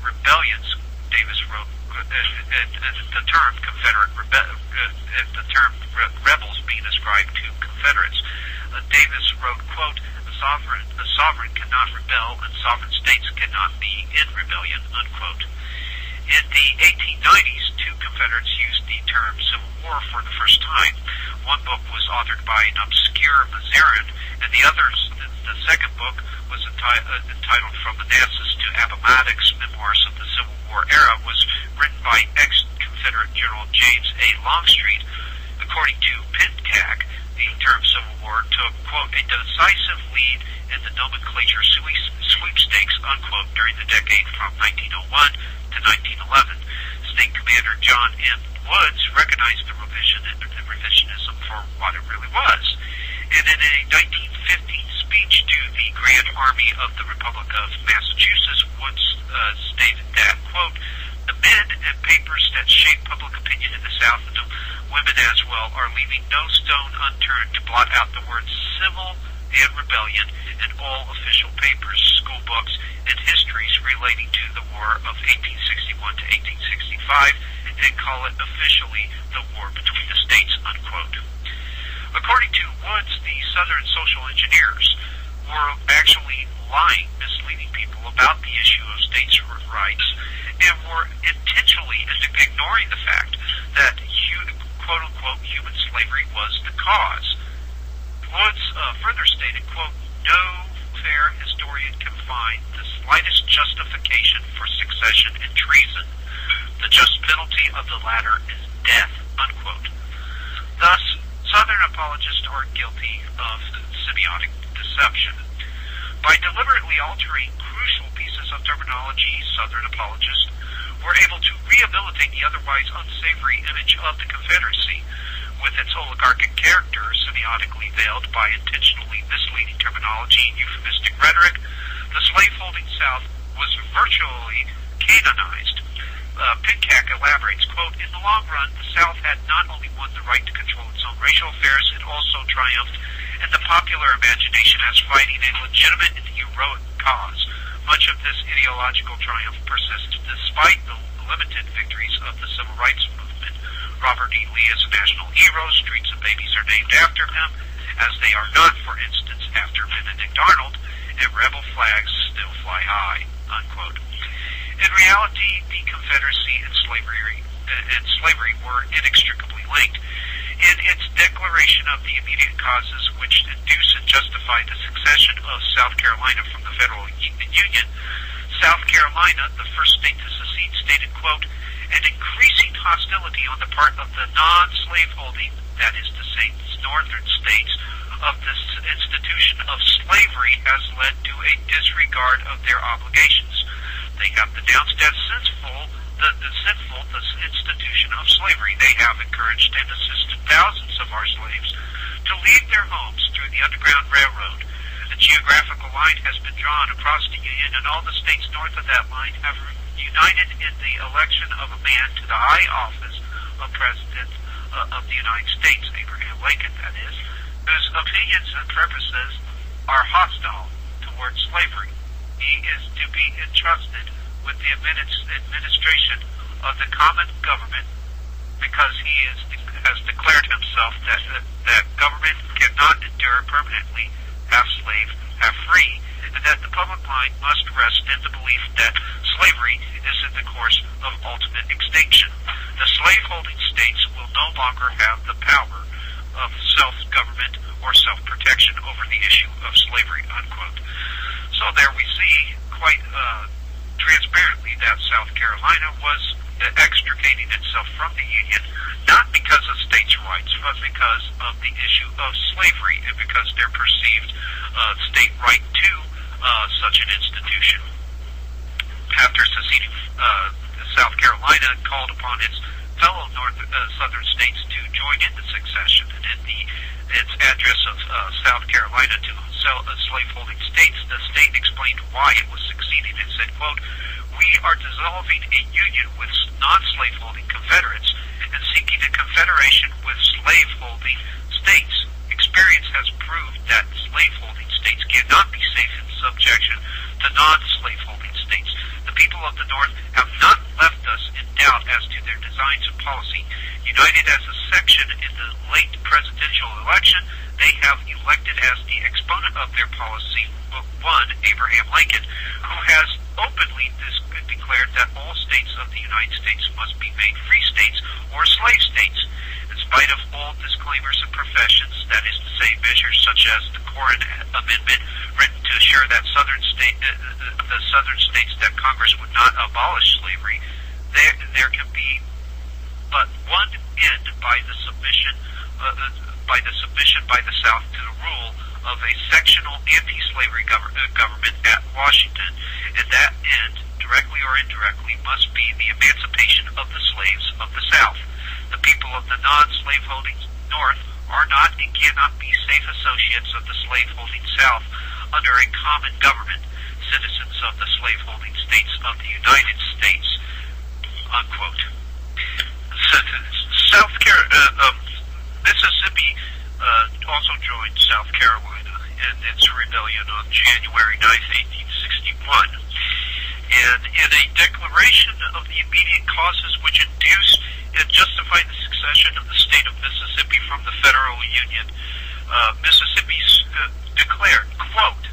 rebellions, Davis wrote, the term rebels being ascribed to Confederates. Davis wrote, quote, a sovereign cannot rebel and sovereign states cannot be in rebellion, unquote. In the 1890s, two Confederates used the term Civil War for the first time. One book was authored by an obscure Missourian, and the second book was entitled From Manassas to Appomattox, Memoirs of the Civil War Era, was written by ex-Confederate General James A. Longstreet. According to Pintack, the term Civil War took, quote, a decisive lead in the nomenclature sweepstakes, unquote, during the decade from 1901 to 1911. State Commander John M. Woods recognized the revisionism for what it really was. And in a 1915 speech to the Grand Army of the Republic of Massachusetts, Woods stated that, quote, the men and papers that shape public opinion in the South, and women as well, are leaving no stone unturned to blot out the words civil and rebellion in all official papers, school books, and histories relating to the War of 1861 to 1865, and call it officially the war between the states, unquote. According to Woods, the Southern social engineers were actually lying, misleading people about the issue of states' rights, and were intentionally ignoring the fact that, quote-unquote, human slavery was the cause. Woods further stated, quote, no fair historian can find the slightest justification for secession and treason. The just penalty of the latter is death, unquote. Thus, Southern apologists are guilty of semiotic deception. By deliberately altering crucial pieces of terminology, Southern apologists were able to rehabilitate the otherwise unsavory image of the Confederacy. With its oligarchic character semiotically veiled by intentionally misleading terminology and euphemistic rhetoric, the slave-holding South was virtually canonized. Pintack elaborates, quote, in the long run, the South had not only won the right to control its own racial affairs, it also triumphed in the popular imagination as fighting a legitimate and heroic cause. Much of this ideological triumph persists despite the limited victories of the civil rights movement. Robert E. Lee is a national hero. Streets and babies are named after him, as they are not, for instance, after Benedict Arnold, and rebel flags still fly high, unquote. In reality, the Confederacy and slavery were inextricably linked. In its declaration of the immediate causes which induce and justify the secession of South Carolina from the Federal Union, South Carolina, the first state to secede, stated, quote, an increasing hostility on the part of the non-slaveholding, that is to say, northern states, of this institution of slavery has led to a disregard of their obligations. They have denounced as sinful the institution of slavery. They have encouraged and assisted thousands of our slaves to leave their homes through the Underground Railroad. A geographical line has been drawn across the Union, and all the states north of that line have united in the election of a man to the high office of President of the United States, Abraham Lincoln, that is, whose opinions and purposes are hostile towards slavery. He is to be entrusted with the administration of the common government because he has declared himself that government cannot endure permanently, half slave, half free, and that the public mind must rest in the belief that slavery is in the course of ultimate extinction. The slaveholding states will no longer have the power of self-government or self-protection over the issue of slavery, unquote. So there we see quite transparently that South Carolina was extricating itself from the Union, not because of states' rights, but because of the issue of slavery and because their perceived state right to such an institution. After seceding, South Carolina called upon its fellow southern states to join in the secession, and in its address of South Carolina to slaveholding states, the state explained why it was seceding and said, quote, "We are dissolving a union with non-slaveholding Confederates and seeking a confederation with slaveholding states. Experience has proved that slaveholding states cannot be safe in subjection to non-slaveholding states. The people of the North have not left us in doubt as to their designs and policy. United as a section in the late presidential election, they have elected as the exponent of their policy one Abraham Lincoln, who has openly declared that all states of the United States must be made free states or slave states. In spite of all disclaimers and professions, that is to say, measures such as the Corn Amendment, written to assure that the southern states that Congress would not abolish slavery, there can be but one end by the submission by the South to the rule of a sectional anti-slavery government at Washington, and that end, directly or indirectly, must be the emancipation of the slaves of the South. The people of the non-slaveholding North are not and cannot be safe associates of the slaveholding South under a common government, citizens of the slaveholding states of the United States," unquote. Mississippi also joined South Carolina in its rebellion on January 9th, 1861. And in a declaration of the immediate causes which induced and justified the secession of the state of Mississippi from the federal union, Mississippi declared, quote,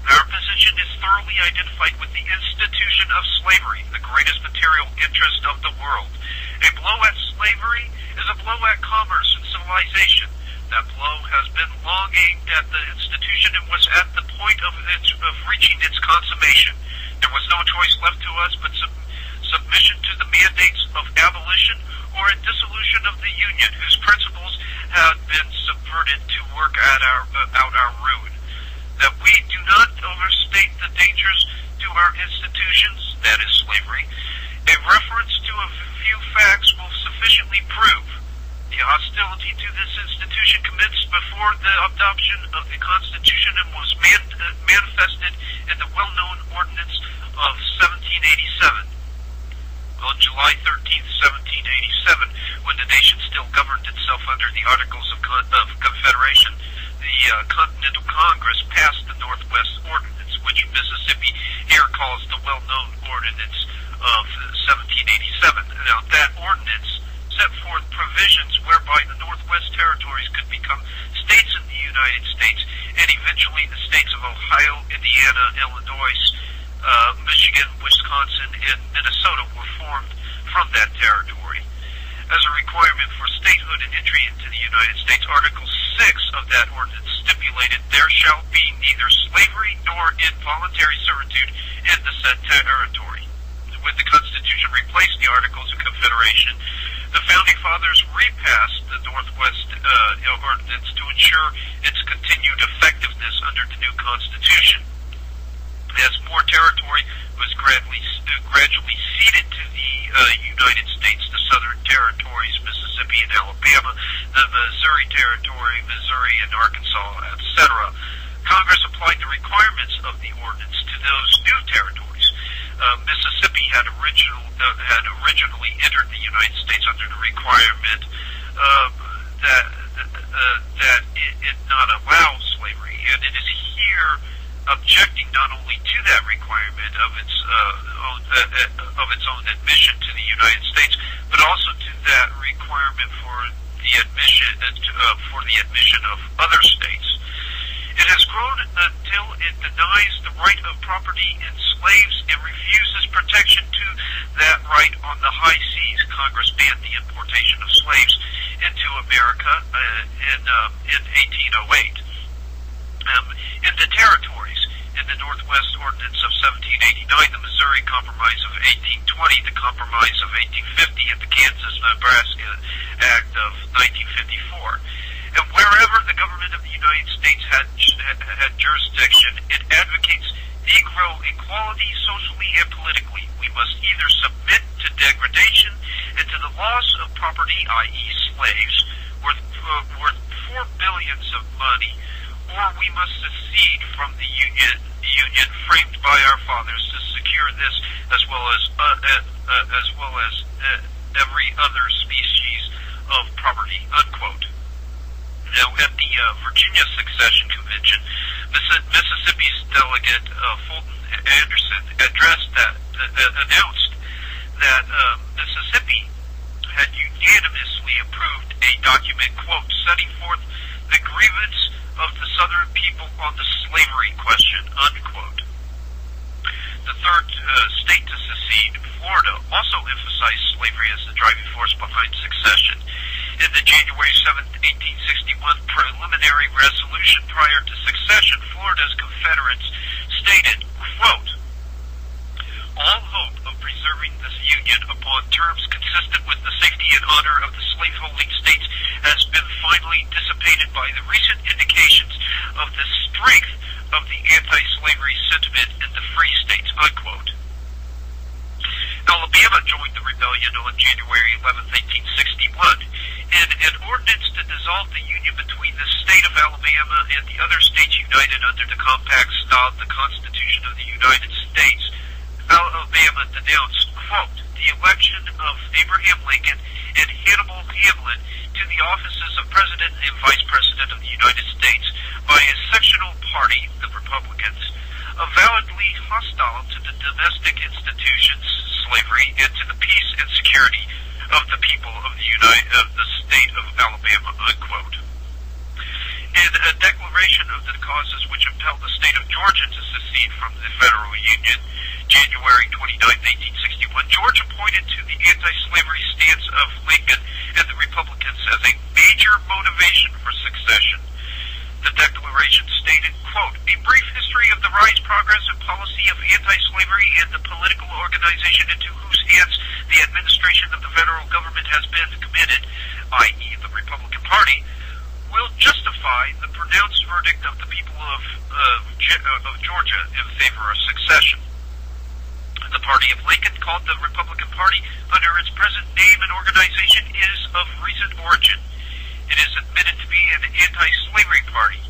"Our position is thoroughly identified with the institution of slavery, the greatest material interest of the world. A blow at slavery is a blow at commerce and civilization. That blow has been long aimed at the institution and was at the point of reaching its consummation. There was no choice left to us but submission to the mandates of abolition or a dissolution of the Union, whose principles had been subverted to work out our ruin. That we do not overstate the dangers to our institutions, that is slavery. A reference to a few facts will sufficiently prove. The hostility to this institution commenced before the adoption of the Constitution and was manifested in the well-known Ordinance of 1787. On July 13th, 1787, when the nation still governed itself under the Articles of Confederation, the Continental Congress passed the Northwest Ordinance, which Mississippi here calls the well-known Ordinance of 1787. Now, that ordinance set forth provisions whereby the Northwest Territories could become states in the United States, and eventually the states of Ohio, Indiana, Illinois, Michigan, Wisconsin, and Minnesota were formed from that territory. As a requirement for statehood and entry into the United States, Article 6 of that ordinance stipulated there shall be neither slavery nor involuntary servitude in the said territory. When the Constitution replaced the Articles of Confederation, the Founding Fathers repassed the Northwest Ordinance to ensure its continued effectiveness under the new Constitution. As more territory was gradually ceded to the United States, the Southern Territories, Mississippi and Alabama, the Missouri Territory, Missouri and Arkansas, etc., Congress applied the requirements of the ordinance to those new territories. Mississippi had originally entered the United States under the requirement that it not allow slavery, and it is here objecting not only to that requirement of its own admission to the United States, but also to that requirement for the admission of other states. It has grown until it denies the right of property in slaves and refuses protection to that right on the high seas. Congress banned the importation of slaves into America in 1808. In the territories, in the Northwest Ordinance of 1789, the Missouri Compromise of 1820, the Compromise of 1850, and the Kansas-Nebraska Act of 1954. And wherever the government of the United States had jurisdiction, it advocates Negro equality socially and politically. We must either submit to degradation and to the loss of property, i.e. slaves, worth $4 billion of money, or we must secede from the Union framed by our fathers to secure this as well as every other species of property, unquote. Now, at the Virginia Secession Convention, Mississippi's delegate Fulton Anderson announced that Mississippi had unanimously approved a document, quote, setting forth the grievance of the Southern people on the slavery question, unquote. The third state to secede, Florida, also emphasized slavery as the driving force behind secession. In the January 7, 1861 preliminary resolution prior to secession, Florida's Confederates stated, quote, all hope of preserving this union upon terms consistent with the safety and honor of the slaveholding states has been finally dissipated by the recent indications of the strength of the anti-slavery sentiment in the free states, unquote. Alabama joined the rebellion on January 11, 1861. In an ordinance to dissolve the union between the state of Alabama and the other states united under the compact styled the Constitution of the United States, Alabama denounced, quote, the election of Abraham Lincoln and Hannibal Hamlin to the offices of President and Vice President of the United States by a sectional party, the Republicans, avowedly hostile to the domestic institutions, slavery, and to the peace and security of the people of the state of Alabama, unquote. In a declaration of the causes which impelled the state of Georgia to secede from the federal union, January 29, 1861, Georgia pointed to the anti-slavery stance of Lincoln and the Republicans as a major motivation for secession. The declaration stated, quote, a brief history of the rise, progress, and policy of anti-slavery and the political organization into whose hands the administration of the federal government has been committed, i.e. the Republican Party, will justify the pronounced verdict of the people of Georgia in favor of secession. The party of Lincoln, called the Republican Party under its present name and organization, is of recent origin. It is admitted to be an anti-slavery party.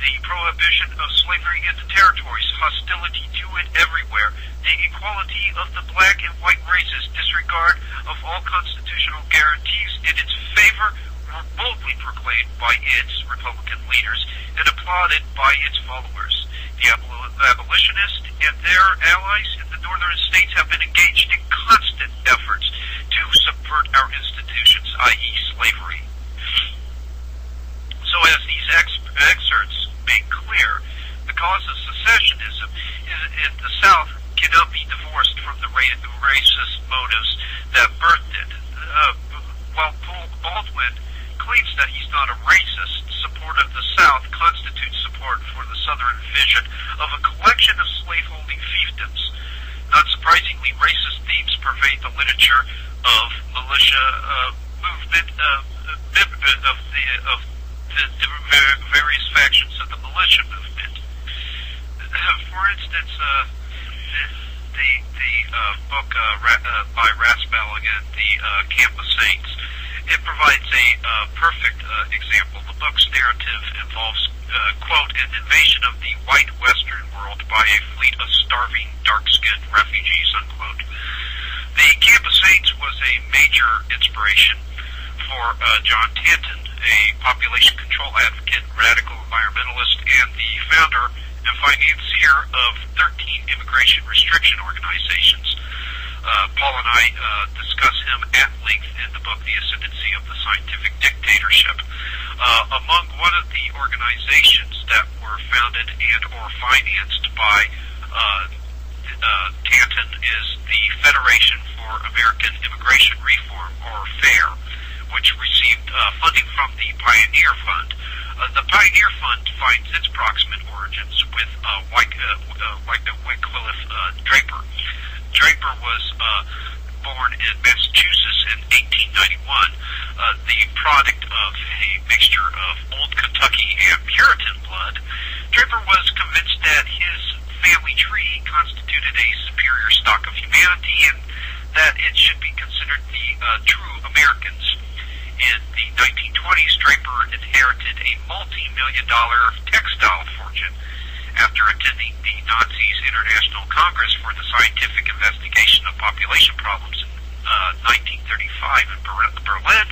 The prohibition of slavery in the territories, hostility to it everywhere, the equality of the black and white races, disregard of all constitutional guarantees in its favor were boldly proclaimed by its Republican leaders and applauded by its followers. The abolitionists and their allies in the northern states have been engaged in constant efforts to subvert our institutions, i.e. slavery. So as these excerpts make clear, the cause of secessionism in the South cannot be divorced from the racist motives that birthed it. While Baldwin claims that he's not a racist, support of the South constitutes support for the Southern vision of a collection of slaveholding fiefdoms. Not surprisingly, racist themes pervade the literature of militia movement of the various factions of the militia movement. For instance, the book by Raspel again, the Camp of Saints, it provides a perfect example. The book's narrative involves, quote, an invasion of the white Western world by a fleet of starving, dark-skinned refugees, unquote. The Campus Saints was a major inspiration for John Tanton, a population control advocate, radical environmentalist, and the founder and financier of 13 immigration restriction organizations. Paul and I discuss him at length in the book, The Ascendancy of the Scientific Dictatorship. Among one of the organizations that were founded and or financed by Tanton is the Federation for American Immigration Reform, or FAIR, which received funding from the Pioneer Fund. The Pioneer Fund finds its proximate origins with Wycliffe Draper. Draper was born in Massachusetts in 1891, the product of a mixture of old Kentucky and Puritan blood. Draper was convinced that his family tree constituted a superior stock of humanity and that it should be considered the true Americans. In the 1920s, Draper inherited a multi-million-dollar textile fortune after attending the Nazis' International Congress for the Scientific Investigation of Population Problems in 1935 in Berlin.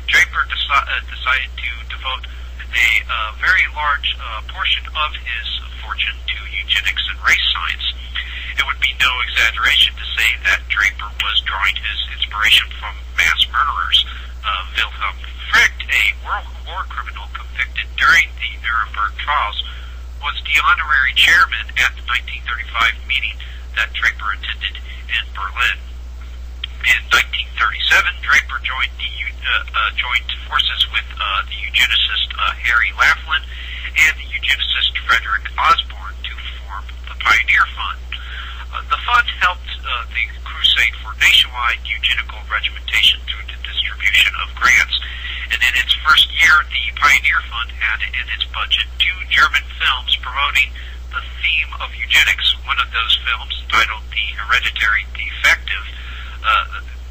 Draper decided to devote a very large portion of his fortune to eugenics and race science. It would be no exaggeration to say that Draper was drawing his inspiration from mass murderers. Wilhelm Frick, a World War criminal convicted during the Nuremberg trials, was the honorary chairman at the 1935 meeting that Draper attended in Berlin. In 1937, Draper joined forces with the eugenicist Harry Laughlin and the eugenicist Frederick Osborne to form the Pioneer Fund. The fund helped the crusade for nationwide eugenical regimentation through the distribution of grants, and in its first year, the Pioneer Fund had in its budget 2 German films promoting the theme of eugenics. One of those films, titled The Hereditary Defective,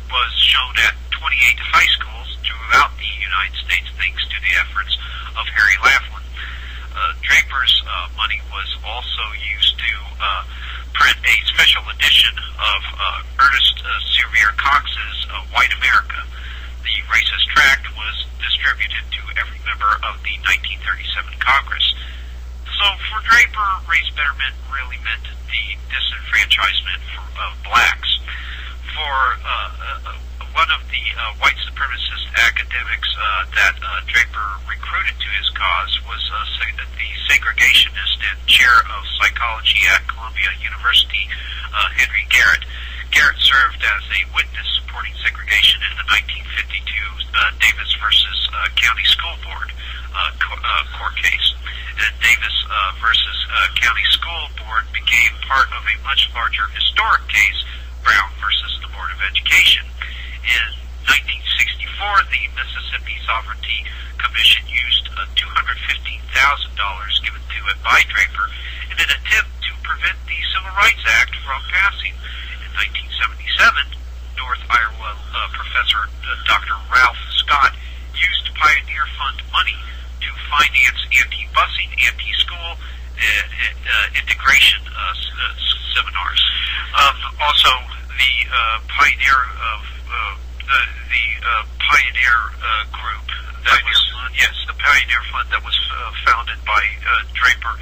was shown at 28 high schools throughout the United States thanks to the efforts of Harry Laughlin. Draper's money was also used to print a special edition of Ernest Sevier Cox's White America. The racist tract was distributed to every member of the 1937 Congress. So for Draper, race betterment really meant the disenfranchisement of blacks. For one of the white supremacist academics that Draper recruited to his cause was the segregationist and chair of psychology at Columbia University, Henry Garrett. Garrett served as a witness supporting segregation in the 1952 Davis versus County School Board court case. And Davis versus County School Board became part of a much larger historic case, Brown versus the Board of Education. In 1964, the Mississippi Sovereignty Commission used $215,000 given to it by Draper in an attempt to prevent the Civil Rights Act from passing. In 1977, North Iowa professor Dr. Ralph Scott used Pioneer Fund money to finance anti-busing, anti-school integration seminars. Also, the Pioneer group that was the Pioneer Fund that was founded by Draper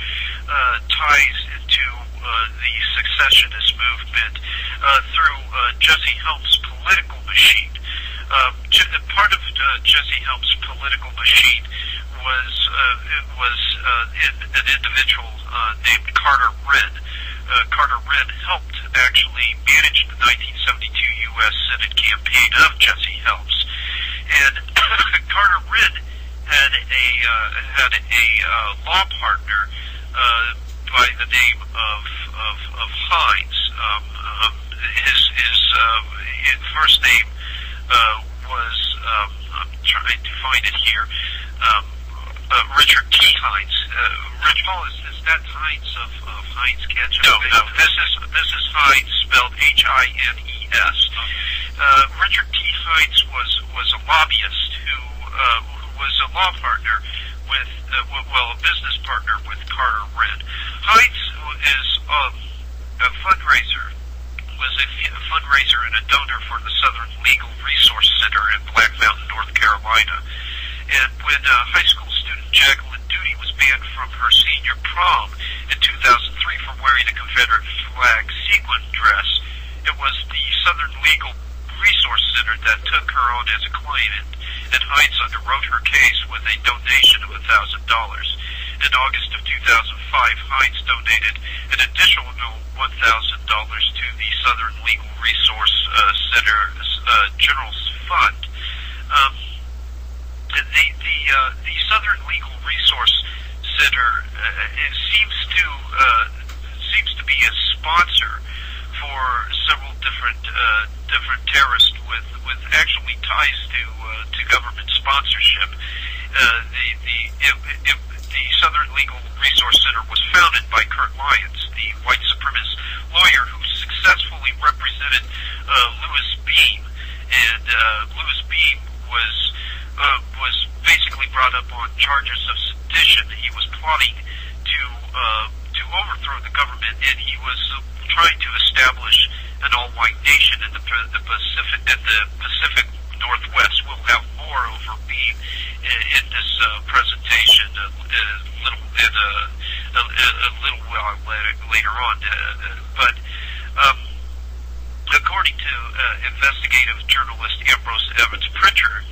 ties into the secessionist movement through Jesse Helms' political machine. Part of Jesse Helms' political machine was an individual named Carter Wren. Carter Wren helped actually manage the 1972 U.S. Senate campaign of Jesse Helms, and Carter Wren had a law partner by the name of Hines. His first name was I'm trying to find it here. Richard T. Hines. Rich Paul, is that Hines of Heinz Ketchup? No. This is Hines spelled Hines, Richard T. Hines was a lobbyist who was a law partner with, a business partner with Carter Reed. Hines is a fundraiser, and a donor for the Southern Legal Resource Center in Black Mountain, North Carolina. And when high school student Jacqueline Duty was banned from her senior prom in 2003 for wearing a Confederate flag sequin dress, it was the Southern Legal Resource Center that took her on as a client, and Hines underwrote her case with a donation of $1,000. In August of 2005, Hines donated an additional $1,000 to the Southern Legal Resource Center's General Fund. The Southern Legal Resource Center seems to be a sponsor for several different terrorists with actually ties to government sponsorship. The Southern Legal Resource Center was founded by Kurt Lyons, the white supremacist lawyer who successfully represented Louis Beam, and Louis Beam was basically brought up on charges of sedition. He was plotting to overthrow the government, and he was trying to establish an all-white nation in the Pacific Northwest. We'll have more over Beam in this presentation a little while later on. But according to investigative journalist Ambrose Evans Pritchard,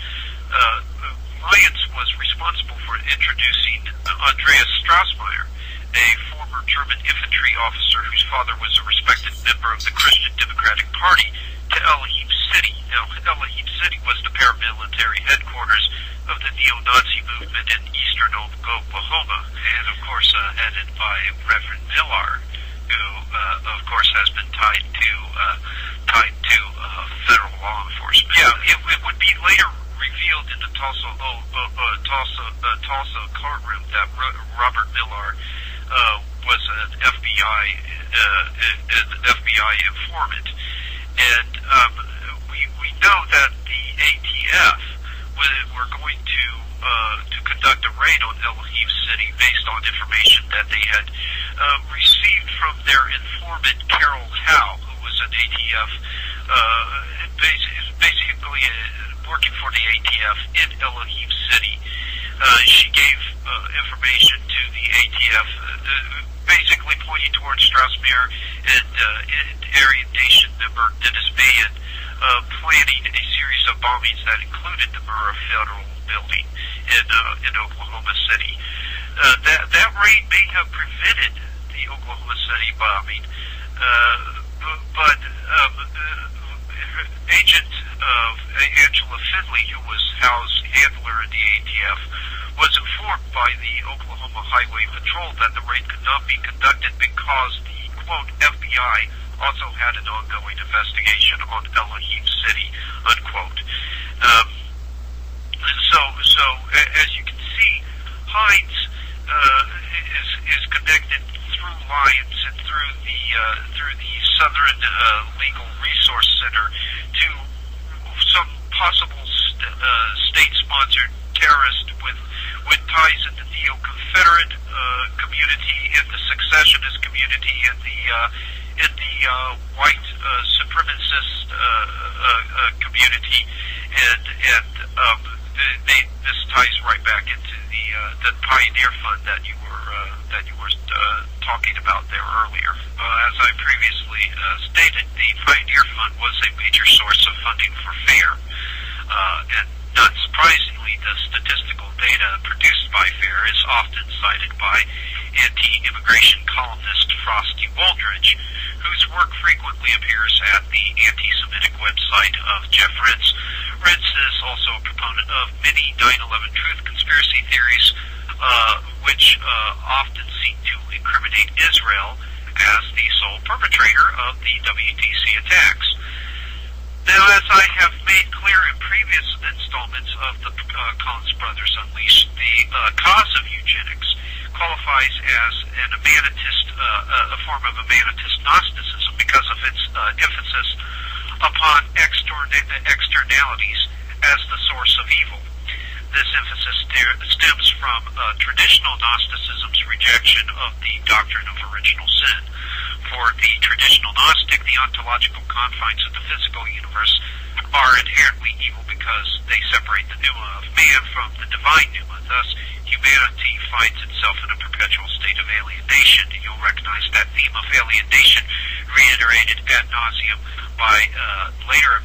Lyons was responsible for introducing Andreas Strassmeyer, a former German infantry officer whose father was a respected member of the Christian Democratic Party, to Elohim City. Now, Elohim City was the paramilitary headquarters of the neo-Nazi movement in eastern Oklahoma, and of course headed by Reverend Millar, who of course has been tied to federal law enforcement. Yeah, it would be later revealed in the Tulsa courtroom that Robert Millar was an FBI informant, and we know that the ATF were going to conduct a raid on Elohim City based on information that they had received from their informant Carol Howe, who was an ATF, basically working for the ATF in Elohim City. She gave information to the ATF, basically pointing towards Strassmeyer and Aryan Nation member Dennis Bayan, planning a series of bombings that included the Murrah Federal Building in Oklahoma City. That raid may have prevented the Oklahoma City bombing, but Agent Angela Finley, who was Howe's handler in the ATF, was informed by the Oklahoma Highway Patrol that the raid could not be conducted because the, quote, FBI also had an ongoing investigation on Elohim City, unquote. So as you can see, Hines is connected through Lyons and through the Southern Legal Resource Center to some possible state-sponsored terrorist with ties in the neo-Confederate community, in the Secessionist community, in the white supremacist community, and this ties right back into the Pioneer Fund that you were talking about there earlier. As I previously stated, the Pioneer Fund was a major source of funding for FAIR, and not surprisingly, the statistical data produced by FAIR is often cited by anti-immigration columnist Frosty Wooldridge, whose work frequently appears at the anti-Semitic website of Jeff Rense. Rense is also a proponent of many 9/11 truth conspiracy theories, which often seek to incriminate Israel as the sole perpetrator of the WTC attacks. Now, as I have made clear in previous installments of the Collins Brothers Unleashed, the cause of eugenics qualifies as an a form of Humanitist Gnosticism because of its emphasis upon externalities as the source of evil. This emphasis stems from traditional Gnosticism's rejection of the doctrine of original sin. For the traditional Gnostic, the ontological confines of the physical universe are inherently evil because they separate the pneuma of man from the divine pneuma. Thus, humanity finds itself in a perpetual state of alienation. You'll recognize that theme of alienation reiterated ad nauseum by later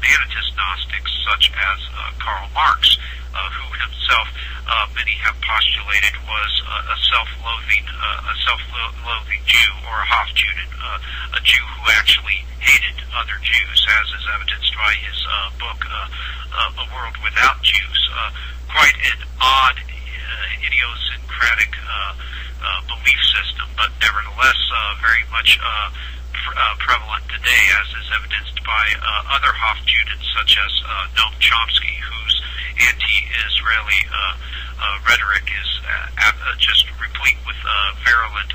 Manetist Gnostics such as Karl Marx, who himself, many have postulated, was a self-loathing Jew, or a Hofjuden, a Jew who actually hated other Jews, as is evidenced by his book, A World Without Jews. Quite an odd, idiosyncratic belief system, but nevertheless very much prevalent today, as is evidenced by other Hofjudens such as Noam Chomsky, whose anti-Israeli rhetoric is just replete with virulent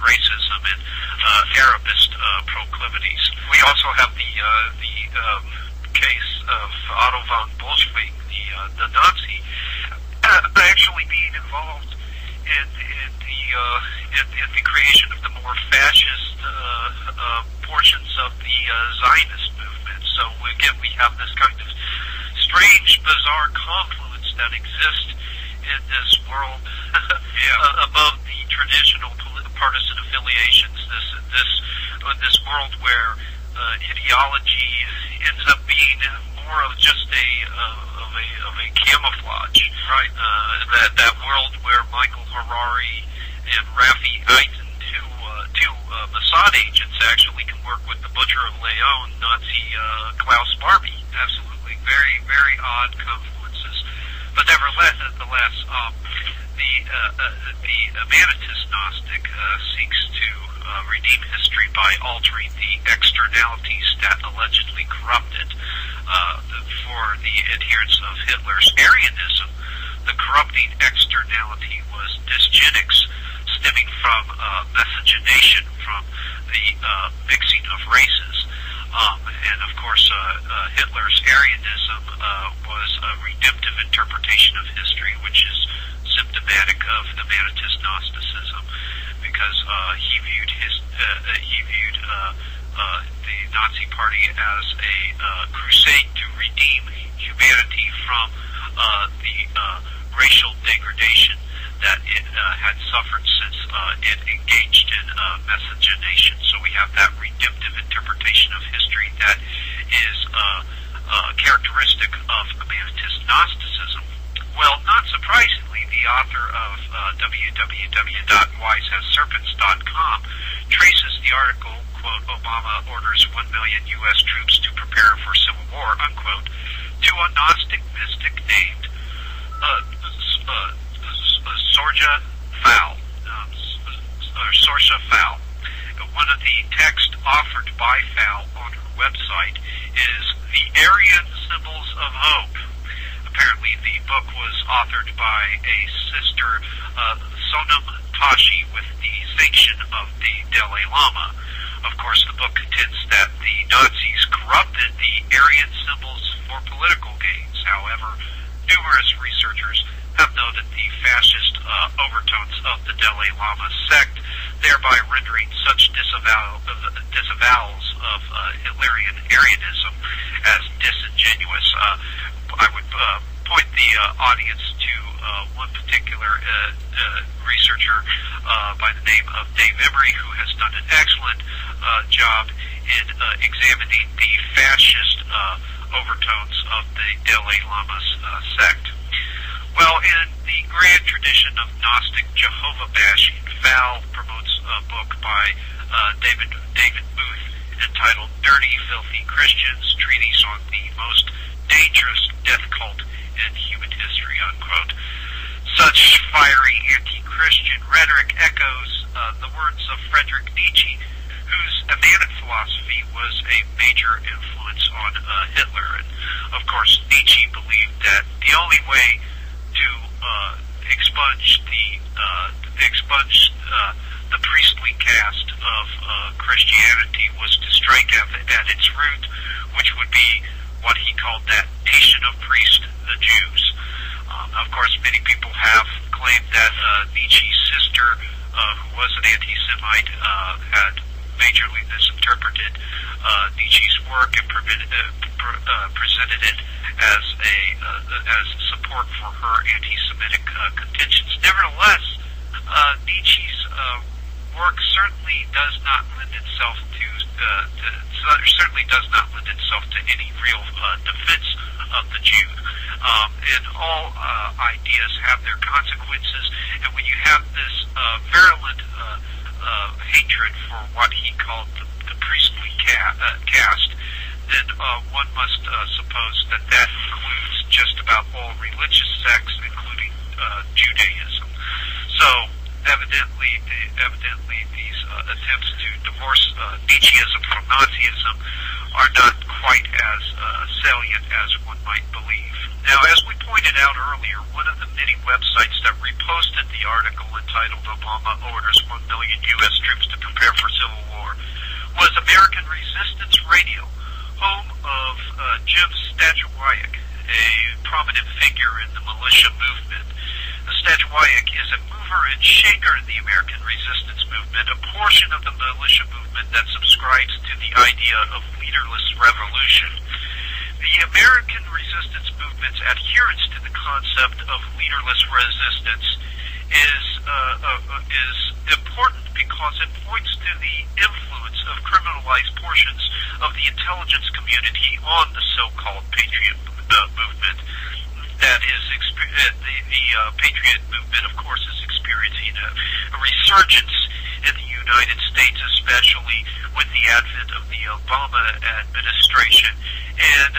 racism and Arabist proclivities. We also have the case of Otto von Bolschwing, the Nazi, actually being involved in the creation of the more fascist portions of the Zionist movement. So again, we have this kind of strange, bizarre confluence that exists in this world above the traditional partisan affiliations. This world where ideology ends up being more of just a camouflage, right? That world where Michael Harari and Rafi Eitan, two Mossad agents, actually can work with the Butcher of Leon, Nazi Klaus Barbie. Absolutely, very, very odd confluences. But nevertheless, the Manetist Gnostic seeks to redeem history by altering the externalities that allegedly corrupted. For the adherents of Hitler's Aryanism, the corrupting externality was dysgenics, stemming from miscegenation, from the mixing of races. And of course, Hitler's Aryanism was a redemptive interpretation of history, which is symptomatic of the Manetist Gnosticism, because he viewed the Nazi Party as a crusade to redeem humanity from the racial degradation that it had suffered since it engaged in miscegenation. So we have that redemptive interpretation of history that is characteristic of Manetist Gnosticism. Well, not surprisingly, the author of www.wisehasserpents.com traces the article, quote, Obama orders 1 million U.S. troops to prepare for civil war, unquote, to a Gnostic mystic named Sorja Fowl. One of the texts offered by Fowl on her website is the Aryan Symbols of Hope. Apparently, the book was authored by a sister, Sonam Tashi, with the sanction of the Dalai Lama. Of course, the book contends that the Nazis corrupted the Aryan symbols for political gains. However, numerous researchers have noted the fascist overtones of the Dalai Lama sect, thereby rendering such disavowals of Hitlerian Aryanism as disingenuous. I would point the audience to one particular researcher by the name of Dave Emery, who has done an excellent job in examining the fascist overtones of the Dalai Lama's sect. Well, in the grand tradition of Gnostic Jehovah bashing, Fowl promotes a book by David Booth entitled Dirty, Filthy Christians, Treatise on the Most Dangerous Death Cult in Human History, unquote. Such fiery anti-Christian rhetoric echoes the words of Friedrich Nietzsche, whose Immanent philosophy was a major influence on Hitler. And of course, Nietzsche believed that the only way to expunge the the priestly caste of Christianity was to strike at its root, which would be what he called that nation of priests, the Jews. Of course, many people have claimed that Nietzsche's sister, who was an anti-Semite, had majorly misinterpreted Nietzsche's work and presented it as support for her anti-Semitic contentions. Nevertheless, Nietzsche's work certainly does not lend itself to any real defense of the Jew. And all ideas have their consequences, and when you have this virulent hatred for what he called the priestly caste, then one must suppose that that includes just about all religious sects, including Judaism. So evidently these attempts to divorce Nietzscheism from Nazism are not quite as salient as one might believe. Now, as we pointed out earlier, one of the many websites that reposted the article entitled Obama Orders 1 Million U.S. Troops to Prepare for Civil War was American Resistance Radio, home of Jim Statuayak, a prominent figure in the militia movement. Statuayak is a mover and shaker in the American resistance movement, a portion of the militia movement that subscribes to the idea of leaderless revolution. The American resistance movement's adherence to the concept of leaderless resistance is important because it points to the influence of criminalized portions of the intelligence community on the so-called Patriot movement. That is, the Patriot movement, of course, is experiencing a resurgence in the United States, especially with the advent of the Obama administration. And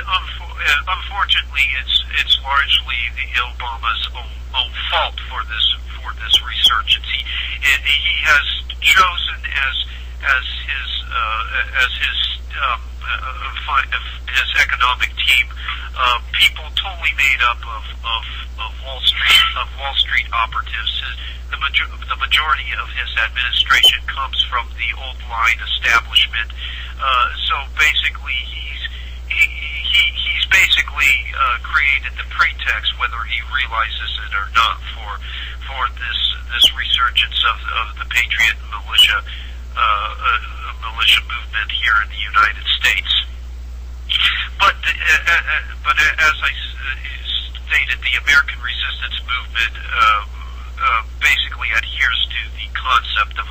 unfortunately, it's largely the Obama's own fault for this resurgence. He has chosen as his economic team people totally made up of Wall Street operatives. The majority of his administration comes from the old line establishment. So basically, he's basically created the pretext, whether he realizes it or not, for this resurgence of the Patriot militia movement here in the United States. But as I stated, the American resistance movement basically adheres to the concept of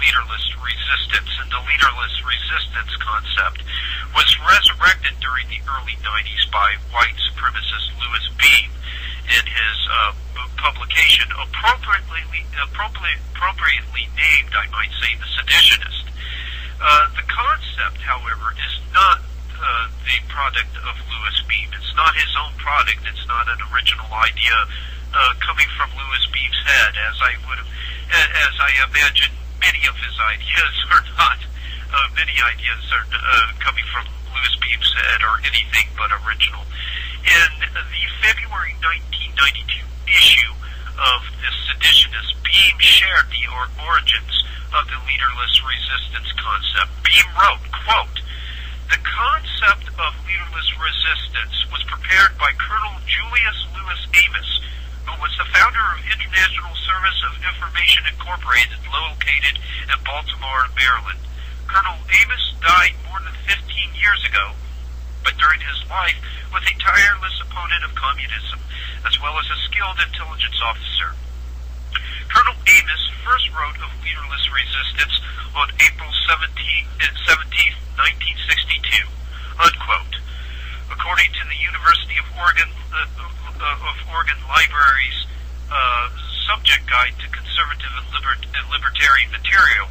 leaderless resistance, and the leaderless resistance concept was resurrected during the early 90s by white supremacist Louis Beam in his publication, appropriately named, I might say, The Seditionist. The concept, however, is not the product of Louis Beam. It's not his own product. It's not an original idea coming from Louis Beam's head, as I imagine many of his ideas are not. Many ideas are coming from Louis Beam's head are anything but original. In the February 1992 issue of The Seditionist, Beam shared the origins of the leaderless resistance concept. Beam wrote, quote, "The concept of leaderless resistance was prepared by Colonel Julius Lewis Amos, who was the founder of International Service of Information Incorporated, located in Baltimore, Maryland. Colonel Amos died more than 15 years ago, but during his life was a tireless opponent of communism, as well as a skilled intelligence officer. Colonel Amos first wrote of leaderless resistance on April 17, 1962, unquote. According to the University of Oregon Library's Subject Guide to Conservative and Libertarian Material,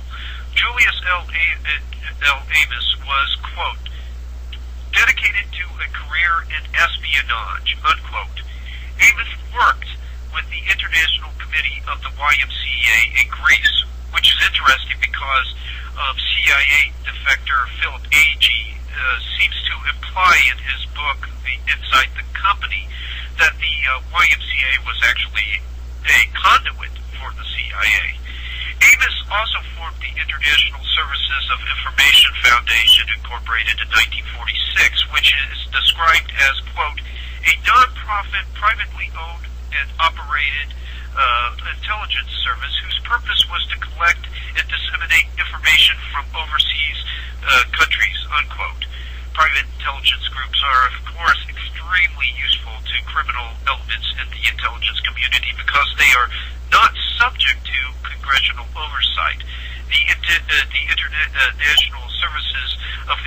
Julius L. Amos was, quote, dedicated to a career in espionage, unquote. Amos worked with the International Committee of the YMCA in Greece, which is interesting because CIA defector Philip Agee seems to imply in his book, Inside the Company, that the YMCA was actually a conduit for the CIA. Amos also formed the International Services of Information Foundation, incorporated in 1946, which is described as, quote, a non-profit, privately owned and operated intelligence service whose purpose was to collect and disseminate information from overseas countries, unquote. Private intelligence groups are, of course, extremely useful to criminal elements in the intelligence community because they are not subject to congressional oversight. The International Services of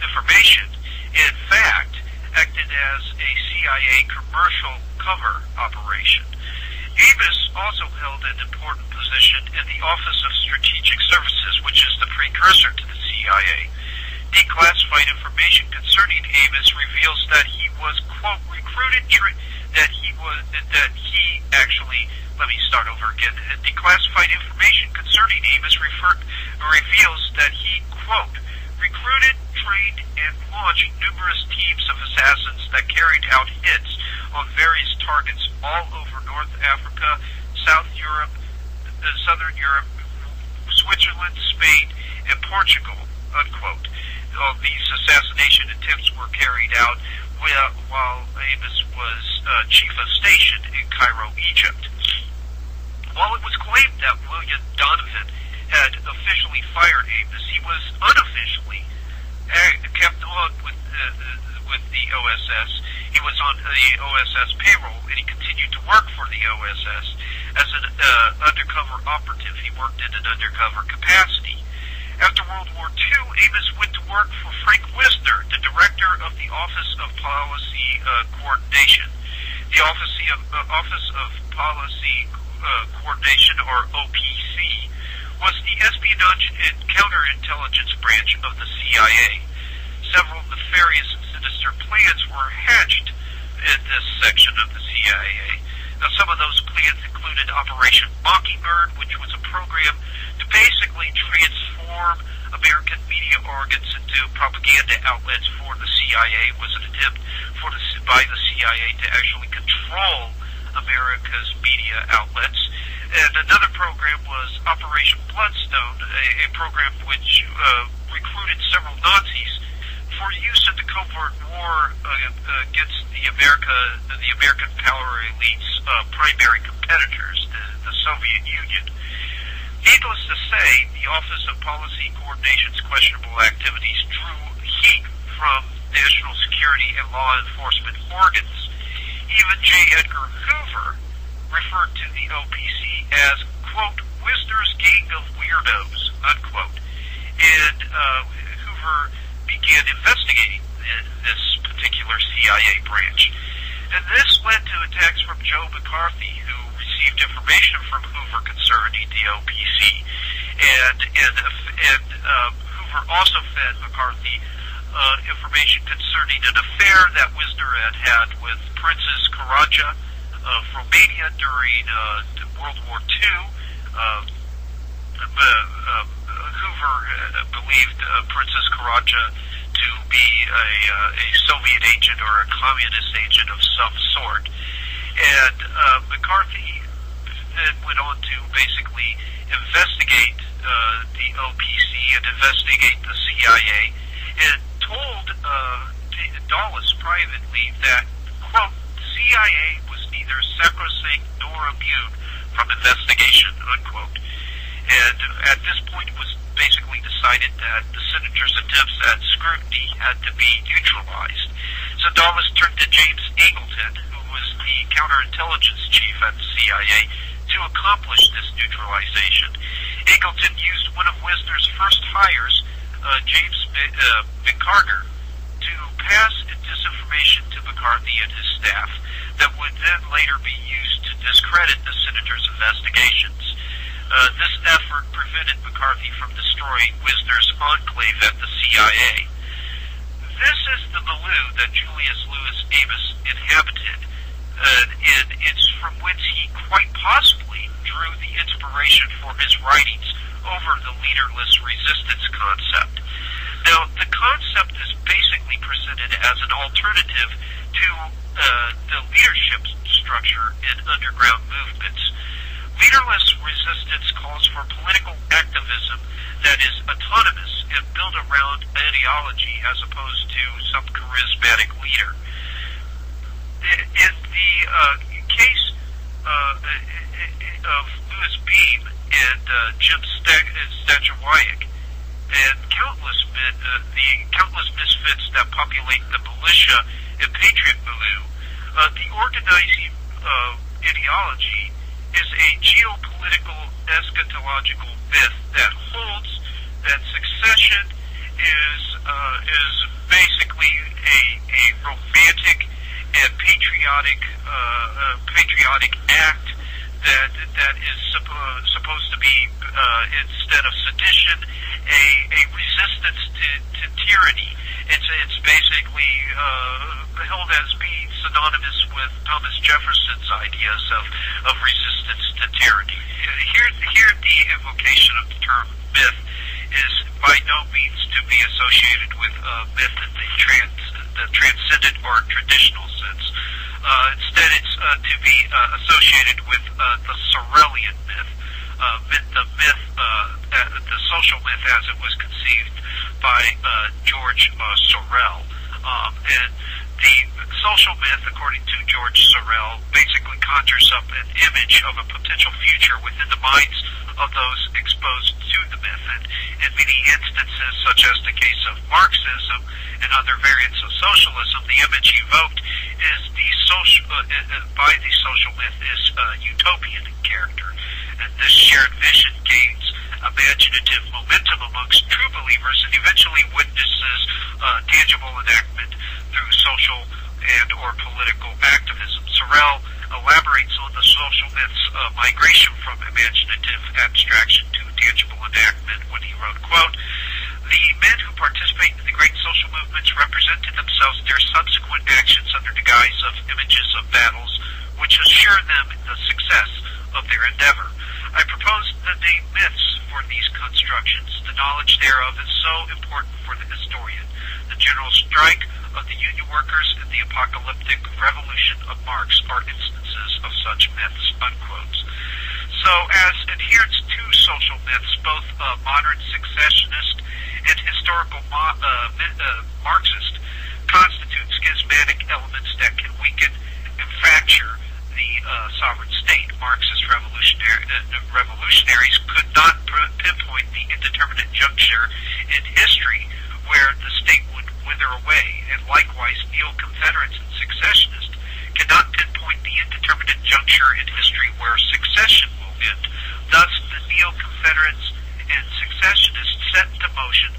Information, in fact, acted as a CIA commercial cover operation. Amos also held an important position in the Office of Strategic Services, which is the precursor to the CIA. Declassified information concerning Amos reveals that he was, quote, recruited, Declassified information concerning Amos reveals that he, quote, recruited, trained, and launched numerous teams of assassins that carried out hits on various targets all over North Africa, South Europe, Southern Europe, Switzerland, Spain, and Portugal, unquote. All these assassination attempts were carried out while Amos was chief of station in Cairo, Egypt. While it was claimed that William Donovan had officially fired Amos, he was unofficially kept on with the OSS. He was on the OSS payroll, and he continued to work for the OSS as an undercover operative. He worked in an undercover capacity. After World War II, Amos went to work for Frank Wisner, the director of the Office of Policy Coordination. The Office of Policy Coordination, or OPC, was the espionage and counterintelligence branch of the CIA. Several nefarious and sinister plans were hatched in this section of the CIA. Now, some of those plans included Operation Mockingbird, which was a program to basically transform American media organs into propaganda outlets for the CIA. It was an attempt by the CIA to actually control America's media outlets. And another program was Operation Bloodstone, a program which recruited several Nazis for use in the covert war against the American power elite's primary competitors, the Soviet Union. Needless to say, the Office of Policy Coordination's questionable activities drew heat from national security and law enforcement organs. Even J. Edgar Hoover referred to the OPC as, quote, Wisner's gang of weirdos, unquote. And Hoover began investigating this particular CIA branch. And this led to attacks from Joe McCarthy, who received information from Hoover concerning the OPC. And Hoover also fed McCarthy information concerning an affair that Wisner had with Princess Karaja of Romania during World War II. Hoover believed Princess Karaja to be a Soviet agent or a communist agent of some sort. And McCarthy then went on to basically investigate the OPC and investigate the CIA, and told Dulles privately that, quote, CIA was neither sacrosanct nor immune from investigation, unquote. And at this point it was basically decided that the senator's attempts at scrutiny had to be neutralized. So Dulles turned to James Eagleton, who was the counterintelligence chief at the CIA, to accomplish this neutralization. Eagleton used one of Wisner's first hires, James McCarter, to pass disinformation to McCarthy and his staff that would then later be used to discredit the senator's investigations. This effort prevented McCarthy from destroying Wisner's enclave at the CIA. This is the milieu that Julius Louis Amos inhabited, and it's from whence he quite possibly drew the inspiration for his writings over the leaderless resistance concept. Now, the concept is basically presented as an alternative to the leadership structure in underground movements. Leaderless resistance calls for political activism that is autonomous and built around ideology as opposed to some charismatic leader. In the case of Louis Beam and Jim Stachowicz and countless misfits that populate the militia and Patriot milieu, the organizing ideology is a geopolitical eschatological myth that holds that secession is basically a romantic and patriotic act that is supposed to be instead of sedition a resistance to tyranny. It's basically held as being synonymous with Thomas Jefferson's ideas of resistance to tyranny. Here the invocation of the term myth is by no means to be associated with myth in the transcendent or traditional sense. Instead, it's to be associated with the Sorrellian myth, the social myth as it was conceived by George Sorel. And the social myth, according to George Sorel, basically conjures up an image of a potential future within the minds of those exposed to the myth. And in many instances, such as the case of Marxism and other variants of socialism, the image evoked is by the social myth is utopian in character. And this shared vision gains imaginative momentum amongst true believers and eventually witnesses tangible enactment through social and or political activism. Sorel elaborates on the social myth's migration from imaginative abstraction to tangible enactment when he wrote, quote, "The men who participate in the great social movements represent to themselves their subsequent actions under the guise of images of battles which assure them the success of their endeavor. I propose the name myths for these constructions. The knowledge thereof is so important for the historian. The general strike of the union workers and the apocalyptic revolution of Marx are instances of such myths," unquote. So, as adherents to social myths, both modern secessionist and historical Marxist constitute schismatic elements that can weaken and fracture the sovereign state. Marxist revolutionaries could not pinpoint the indeterminate juncture in history where the state would wither away, and likewise neo-Confederates and secessionists cannot pinpoint the indeterminate juncture in history where secession will end. Thus, the neo-Confederates and secessionists set into motion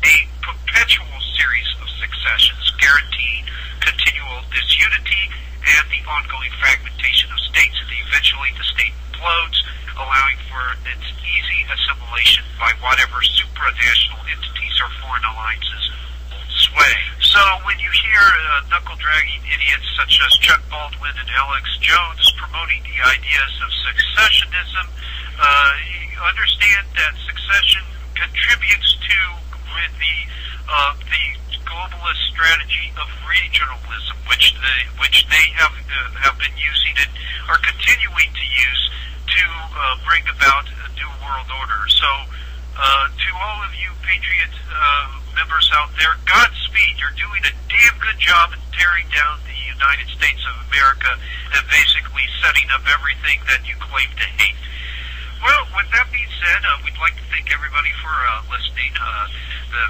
a perpetual series of secessions, guaranteeing continual disunity and the ongoing fragmentation of states, and eventually the state implodes, allowing for its easy assimilation by whatever supranational entities or foreign alliances hold sway. So when you hear knuckle-dragging idiots such as Chuck Baldwin and Alex Jones promoting the ideas of secessionism, you understand that secession contributes to the globalist strategy of regionalism, which they have been using and are continuing to use to bring about a new world order. So, to all of you Patriot members out there, Godspeed. You're doing a damn good job in tearing down the United States of America and basically setting up everything that you claim to hate. Well, with that being said, we'd like to thank everybody for listening. The